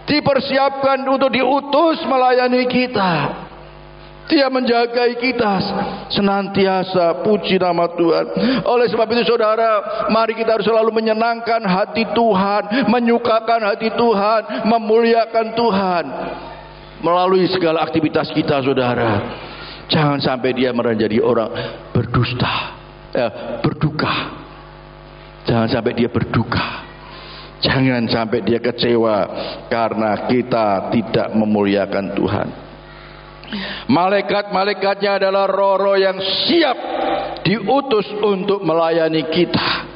dipersiapkan untuk diutus melayani kita. Dia menjagai kita senantiasa. Puji nama Tuhan. Oleh sebab itu saudara, mari kita harus selalu menyenangkan hati Tuhan, menyukakan hati Tuhan, memuliakan Tuhan melalui segala aktivitas kita saudara. Jangan sampai dia menjadi orang berdusta, berduka. Jangan sampai dia berduka. Jangan sampai dia kecewa karena kita tidak memuliakan Tuhan. Malaikat-malaikatnya adalah roh-roh yang siap diutus untuk melayani kita.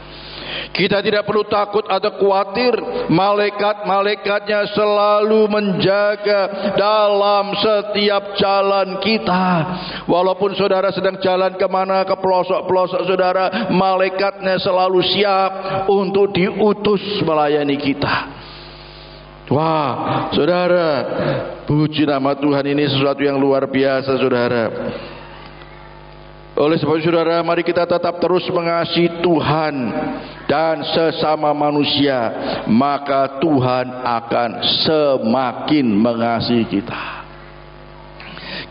Kita tidak perlu takut atau khawatir. Malaikat-malaikatnya selalu menjaga dalam setiap jalan kita. Walaupun saudara sedang jalan kemana, ke pelosok-pelosok saudara, malaikatnya selalu siap untuk diutus melayani kita. Wah, saudara, puji nama Tuhan, ini sesuatu yang luar biasa saudara. Oleh sebab itu saudara, mari kita tetap terus mengasihi Tuhan dan sesama manusia, maka Tuhan akan semakin mengasihi kita.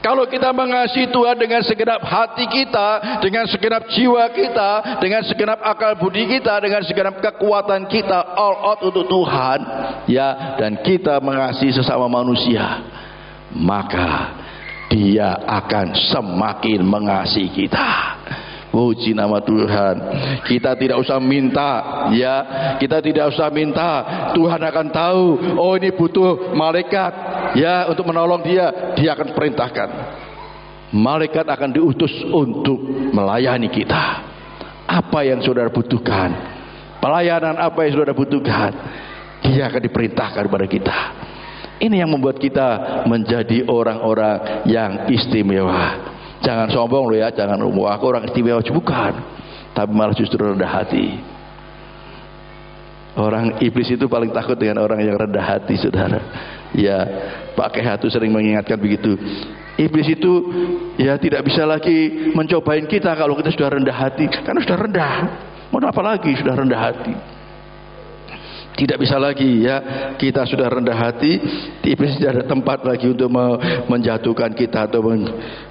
Kalau kita mengasihi Tuhan dengan segenap hati kita, dengan segenap jiwa kita, dengan segenap akal budi kita, dengan segenap kekuatan kita, all out untuk Tuhan, ya, dan kita mengasihi sesama manusia, maka Dia akan semakin mengasihi kita. Puji nama Tuhan. Kita tidak usah minta, ya, kita tidak usah minta. Tuhan akan tahu, oh ini butuh malaikat, ya, untuk menolong dia. Dia akan perintahkan. Malaikat akan diutus untuk melayani kita. Apa yang saudara butuhkan, pelayanan apa yang saudara butuhkan, dia akan diperintahkan kepada kita. Ini yang membuat kita menjadi orang-orang yang istimewa. Jangan sombong loh ya, jangan aku orang istimewa, bukan. Tapi malah justru rendah hati. Orang iblis itu paling takut dengan orang yang rendah hati saudara. Ya, Pak Kehat sering mengingatkan begitu. Iblis itu ya tidak bisa lagi mencobain kita kalau kita sudah rendah hati, karena sudah rendah. Mau apa lagi sudah rendah hati? Tidak bisa lagi ya, kita sudah rendah hati, iblis tidak ada tempat lagi untuk menjatuhkan kita atau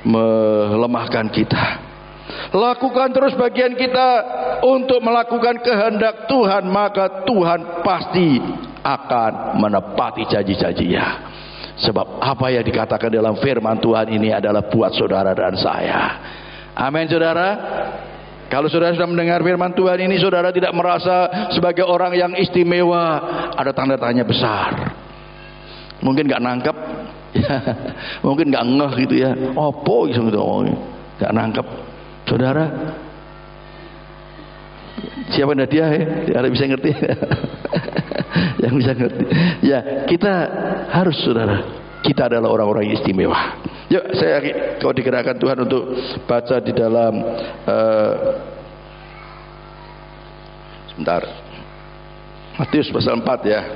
melemahkan kita. Lakukan terus bagian kita untuk melakukan kehendak Tuhan, maka Tuhan pasti akan menepati janji-janjinya. Sebab apa yang dikatakan dalam firman Tuhan ini adalah buat saudara dan saya. Amin saudara. Kalau saudara sudah mendengar firman Tuhan ini, saudara tidak merasa sebagai orang yang istimewa, ada tanda tanya besar. Mungkin gak nangkep ya, mungkin gak ngeh gitu ya, opo gitu, gak nangkep. Saudara, siapa Nadia ya? Ada bisa ngerti? Yang bisa ngerti ya, kita harus saudara, kita adalah orang-orang yang istimewa. Yuk saya kau digerakkan Tuhan untuk baca di dalam sebentar, Matius pasal 4 ya.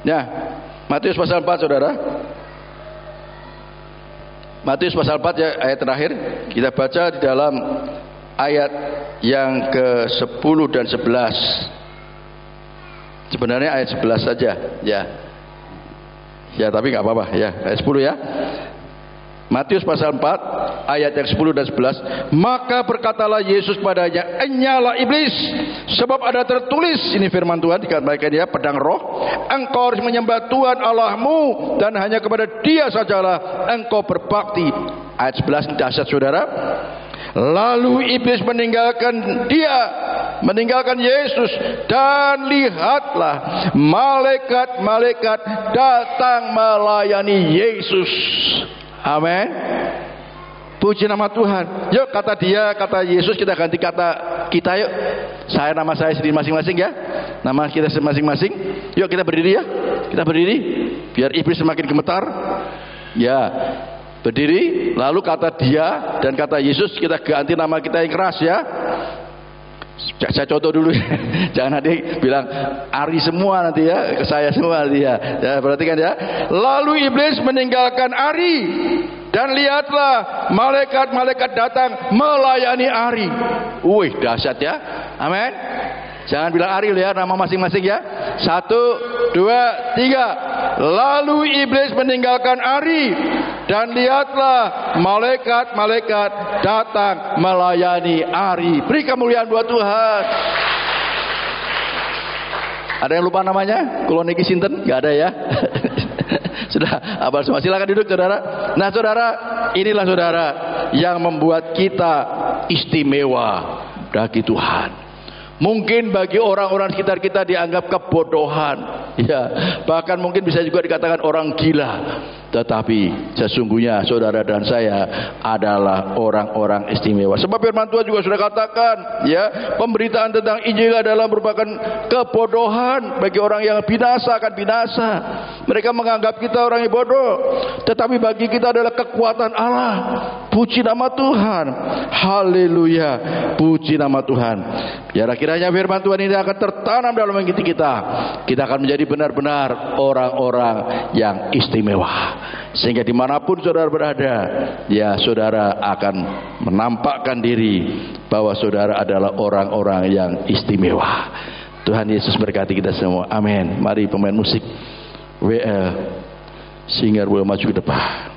Ya, Matius pasal 4 saudara. Matius pasal 4 ya, ayat terakhir. Kita baca di dalam ayat yang ke-10 dan 11. Sebenarnya ayat 11 saja ya. Ya tapi nggak apa-apa ya, ayat 10 ya. Matius pasal 4 ayat yang 10 dan 11. Maka berkatalah Yesus padanya, "Enyalah iblis, sebab ada tertulis," ini firman Tuhan dikatakan dia pedang roh, "engkau harus menyembah Tuhan Allahmu dan hanya kepada Dia sajalah engkau berbakti." Ayat 11 ini dahsyat saudara. Lalu iblis meninggalkan Yesus, dan lihatlah malaikat-malaikat datang melayani Yesus. Amin. Puji nama Tuhan. Yuk kata Yesus, kita ganti kata kita yuk. Nama saya sendiri masing-masing ya. Nama kita masing-masing. Yuk kita berdiri ya. Kita berdiri biar iblis semakin gemetar. Ya. Berdiri, lalu kata dia dan kata Yesus, kita ganti nama kita yang keras ya. Saya contoh dulu, jangan nanti bilang Ari semua nanti ya, ke saya semua nanti ya. Ya perhatikan ya. Lalu iblis meninggalkan Ari, dan lihatlah malaikat-malaikat datang melayani Ari. Wih dahsyat ya. Amin. Jangan bilang Ari ya, nama masing-masing ya. 1, 2, 3. Lalu iblis meninggalkan Ari, dan lihatlah malaikat-malaikat datang melayani Ari. Beri kemuliaan buat Tuhan. Ada yang lupa namanya? Kulo niki sinten? Gak ada ya. Sudah abal semua. Silakan duduk saudara. Nah saudara, inilah saudara yang membuat kita istimewa bagi Tuhan. Mungkin bagi orang-orang sekitar kita dianggap kebodohan, ya, bahkan mungkin bisa juga dikatakan orang gila. Tetapi sesungguhnya saudara dan saya adalah orang-orang istimewa. Sebab firman Tuhan juga sudah katakan, ya, pemberitaan tentang Injil adalah merupakan kebodohan bagi orang yang binasa akan binasa. Mereka menganggap kita orang yang bodoh, tetapi bagi kita adalah kekuatan Allah. Puji nama Tuhan. Haleluya. Puji nama Tuhan. Ya, kiranya firman Tuhan ini akan tertanam dalam hati kita. Kita akan menjadi benar-benar orang-orang yang istimewa. Sehingga dimanapun saudara berada, ya saudara akan menampakkan diri bahwa saudara adalah orang-orang yang istimewa. Tuhan Yesus berkati kita semua. Amin. Mari pemain musik WL Singer boleh maju ke depan.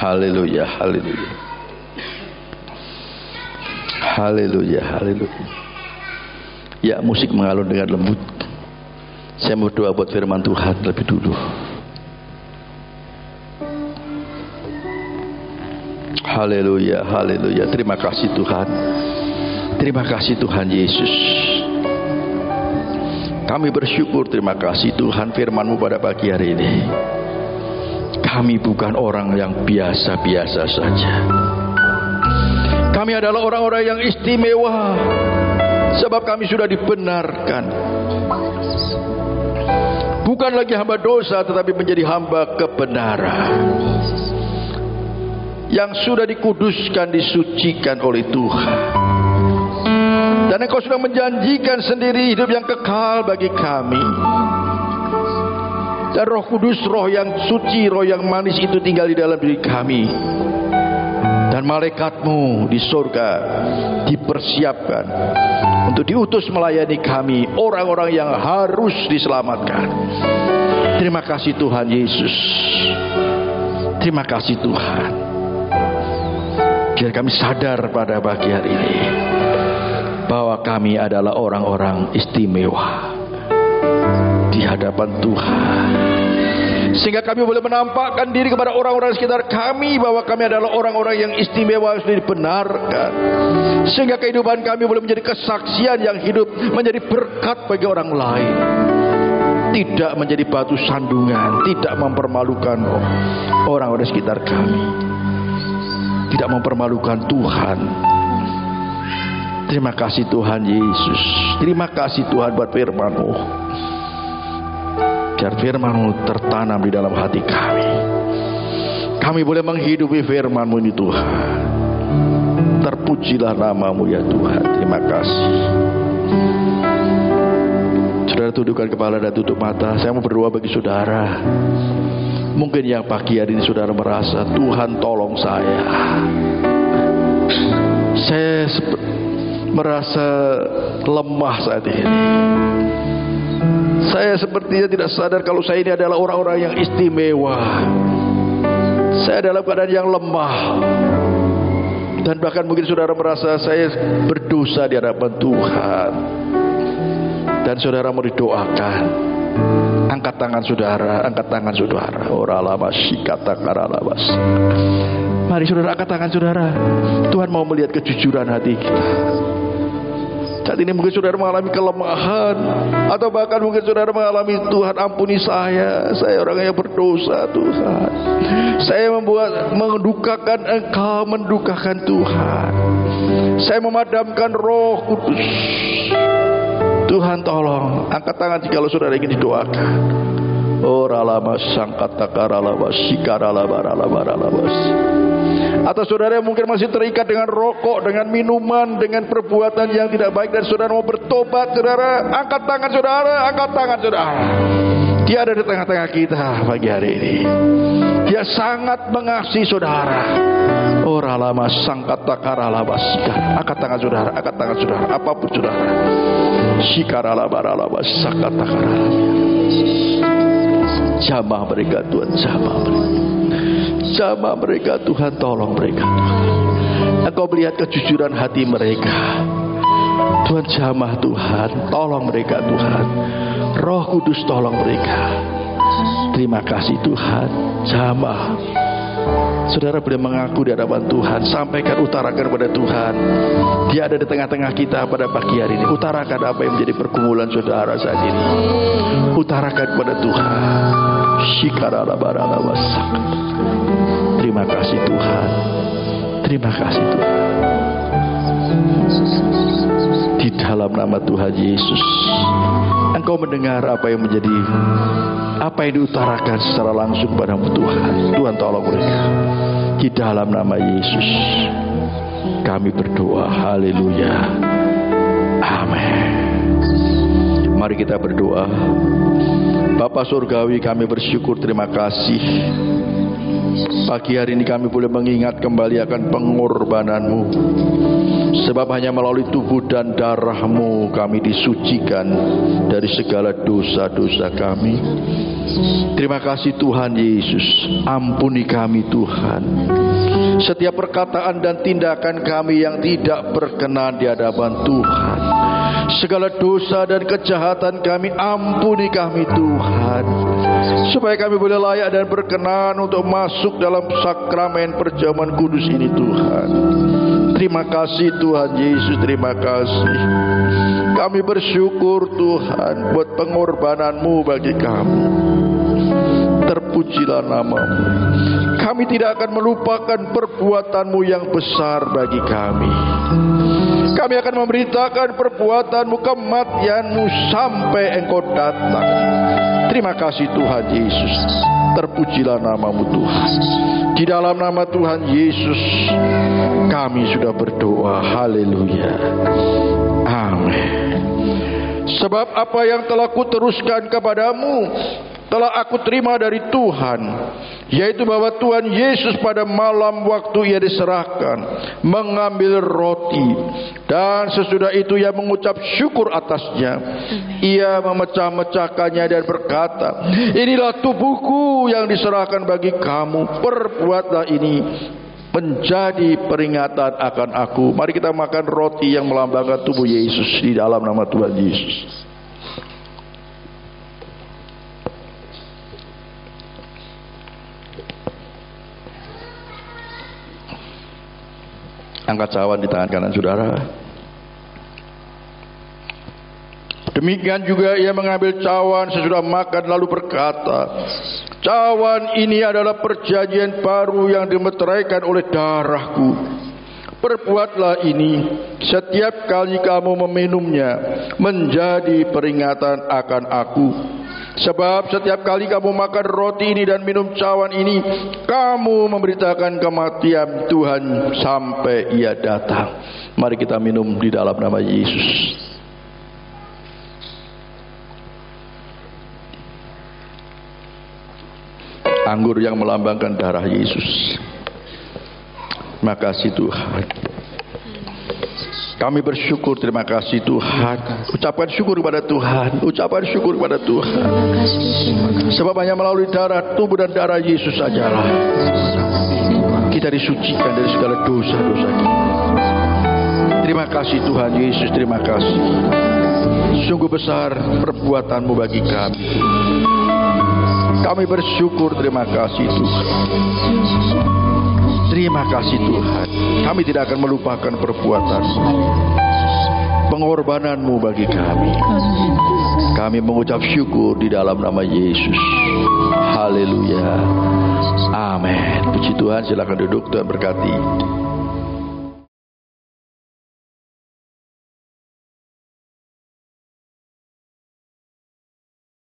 Haleluya, haleluya. Haleluya, haleluya. Ya, musik mengalun dengan lembut. Saya mau doa buat firman Tuhan lebih dulu. Haleluya, haleluya. Terima kasih Tuhan. Terima kasih Tuhan Yesus. Kami bersyukur, terima kasih Tuhan firman-Mu pada pagi hari ini. Kami bukan orang yang biasa-biasa saja. Kami adalah orang-orang yang istimewa. Sebab kami sudah dibenarkan. Bukan lagi hamba dosa, tetapi menjadi hamba kebenaran, yang sudah dikuduskan, disucikan oleh Tuhan. Dan Engkau sudah menjanjikan sendiri hidup yang kekal bagi kami. Dan Roh Kudus, Roh yang suci, Roh yang manis itu tinggal di dalam diri kami. Dan malaikat-Mu di surga dipersiapkan untuk diutus melayani kami, orang-orang yang harus diselamatkan. Terima kasih Tuhan Yesus. Terima kasih Tuhan. Biar kami sadar pada pagi hari ini bahwa kami adalah orang-orang istimewa di hadapan Tuhan, sehingga kami boleh menampakkan diri kepada orang-orang sekitar kami bahwa kami adalah orang-orang yang istimewa, yang sudah dibenarkan, sehingga kehidupan kami boleh menjadi kesaksian yang hidup, menjadi berkat bagi orang lain, tidak menjadi batu sandungan, tidak mempermalukan orang-orang sekitar kami, tidak mempermalukan Tuhan. Terima kasih Tuhan Yesus. Terima kasih Tuhan buat firman-Mu. Biar firman-Mu tertanam di dalam hati kami. Kami boleh menghidupi firman-Mu ini Tuhan. Terpujilah nama-Mu ya Tuhan. Terima kasih. Saudara tundukkan kepala dan tutup mata. Saya mau berdoa bagi saudara. Mungkin yang pagi hari ini saudara merasa, Tuhan tolong saya. Saya merasa lemah saat ini. Saya sepertinya tidak sadar kalau saya ini adalah orang-orang yang istimewa. Saya dalam keadaan yang lemah. Dan bahkan mungkin saudara merasa saya berdosa di hadapan Tuhan. Dan saudara mau didoakan. Angkat tangan saudara, angkat tangan saudara. Mari saudara angkat tangan saudara. Tuhan mau melihat kejujuran hati kita. Saat ini mungkin saudara mengalami kelemahan, atau bahkan mungkin saudara mengalami, Tuhan ampuni saya orang yang berdosa Tuhan. Saya mendukakan Engkau, mendukakan Tuhan. Saya memadamkan Roh Kudus. Tuhan tolong, angkat tangan jika saudara ingin didoakan. Atau saudara yang mungkin masih terikat dengan rokok, dengan minuman, dengan perbuatan yang tidak baik, dan saudara mau bertobat, saudara angkat tangan saudara, angkat tangan saudara. Dia ada di tengah-tengah kita pagi hari ini. Dia sangat mengasihi saudara. Angkat tangan saudara, angkat tangan saudara, apapun saudara. Jamah mereka Tuhan, jamah mereka. Jamah mereka Tuhan, tolong mereka Tuhan. Engkau melihat kejujuran hati mereka Tuhan. Jamah Tuhan, tolong mereka Tuhan. Roh Kudus tolong mereka. Terima kasih Tuhan. Jamah. Saudara boleh mengaku di hadapan Tuhan. Sampaikan, utarakan kepada Tuhan. Dia ada di tengah-tengah kita pada pagi hari ini. Utarakan apa yang menjadi pergumulan saudara saat ini. Utarakan kepada Tuhan. Terima kasih Tuhan. Terima kasih Tuhan. Di dalam nama Tuhan Yesus, Engkau mendengar apa yang diutarakan secara langsung padamu Tuhan. Tuhan tolong mereka. Di dalam nama Yesus kami berdoa. Haleluya. Amin. Mari kita berdoa. Bapa Surgawi, kami bersyukur, terima kasih. Pagi hari ini kami boleh mengingat kembali akan pengorbanan-Mu. Sebab hanya melalui tubuh dan darah-Mu kami disucikan dari segala dosa-dosa kami. Terima kasih Tuhan Yesus. Ampuni kami Tuhan. Setiap perkataan dan tindakan kami yang tidak berkenan di hadapan Tuhan. Segala dosa dan kejahatan kami, ampuni kami Tuhan. Supaya kami boleh layak dan berkenan untuk masuk dalam sakramen perjamuan kudus ini Tuhan. Terima kasih Tuhan Yesus, terima kasih. Kami bersyukur Tuhan buat pengorbanan-Mu bagi kami. Terpujilah nama-Mu. Kami tidak akan melupakan perbuatan-Mu yang besar bagi kami. Kami akan memberitakan perbuatan-Mu, kematian-Mu sampai Engkau datang. Terima kasih Tuhan Yesus. Terpujilah nama-Mu Tuhan. Di dalam nama Tuhan Yesus kami sudah berdoa. Haleluya. Amin. Sebab apa yang telah kuteruskan kepadamu telah aku terima dari Tuhan, yaitu bahwa Tuhan Yesus pada malam waktu ia diserahkan mengambil roti, dan sesudah itu ia mengucap syukur atasnya. Ia memecah-mecahkannya dan berkata, inilah tubuhku yang diserahkan bagi kamu, perbuatlah ini menjadi peringatan akan aku. Mari kita makan roti yang melambangkan tubuh Yesus di dalam nama Tuhan Yesus. Angkat cawan di tangan kanan saudara. Demikian juga ia mengambil cawan sesudah makan lalu berkata, cawan ini adalah perjanjian baru yang dimeteraikan oleh darahku. Perbuatlah ini setiap kali kamu meminumnya menjadi peringatan akan aku. Sebab setiap kali kamu makan roti ini dan minum cawan ini, kamu memberitakan kematian Tuhan sampai ia datang. Mari kita minum di dalam nama Yesus. Anggur yang melambangkan darah Yesus. Terima kasih Tuhan. Kami bersyukur, terima kasih Tuhan. Ucapkan syukur kepada Tuhan. Ucapkan syukur kepada Tuhan. Sebab hanya melalui darah, tubuh dan darah Yesus sajalah kita disucikan dari segala dosa-dosa kita. Terima kasih Tuhan Yesus, terima kasih. Sungguh besar perbuatan-Mu bagi kami. Kami bersyukur, terima kasih Tuhan. Terima kasih Tuhan. Kami tidak akan melupakan perbuatan-Mu, pengorbanan-Mu bagi kami. Kami mengucap syukur di dalam nama Yesus. Haleluya. Amin. Puji Tuhan, silakan duduk, Tuhan berkati.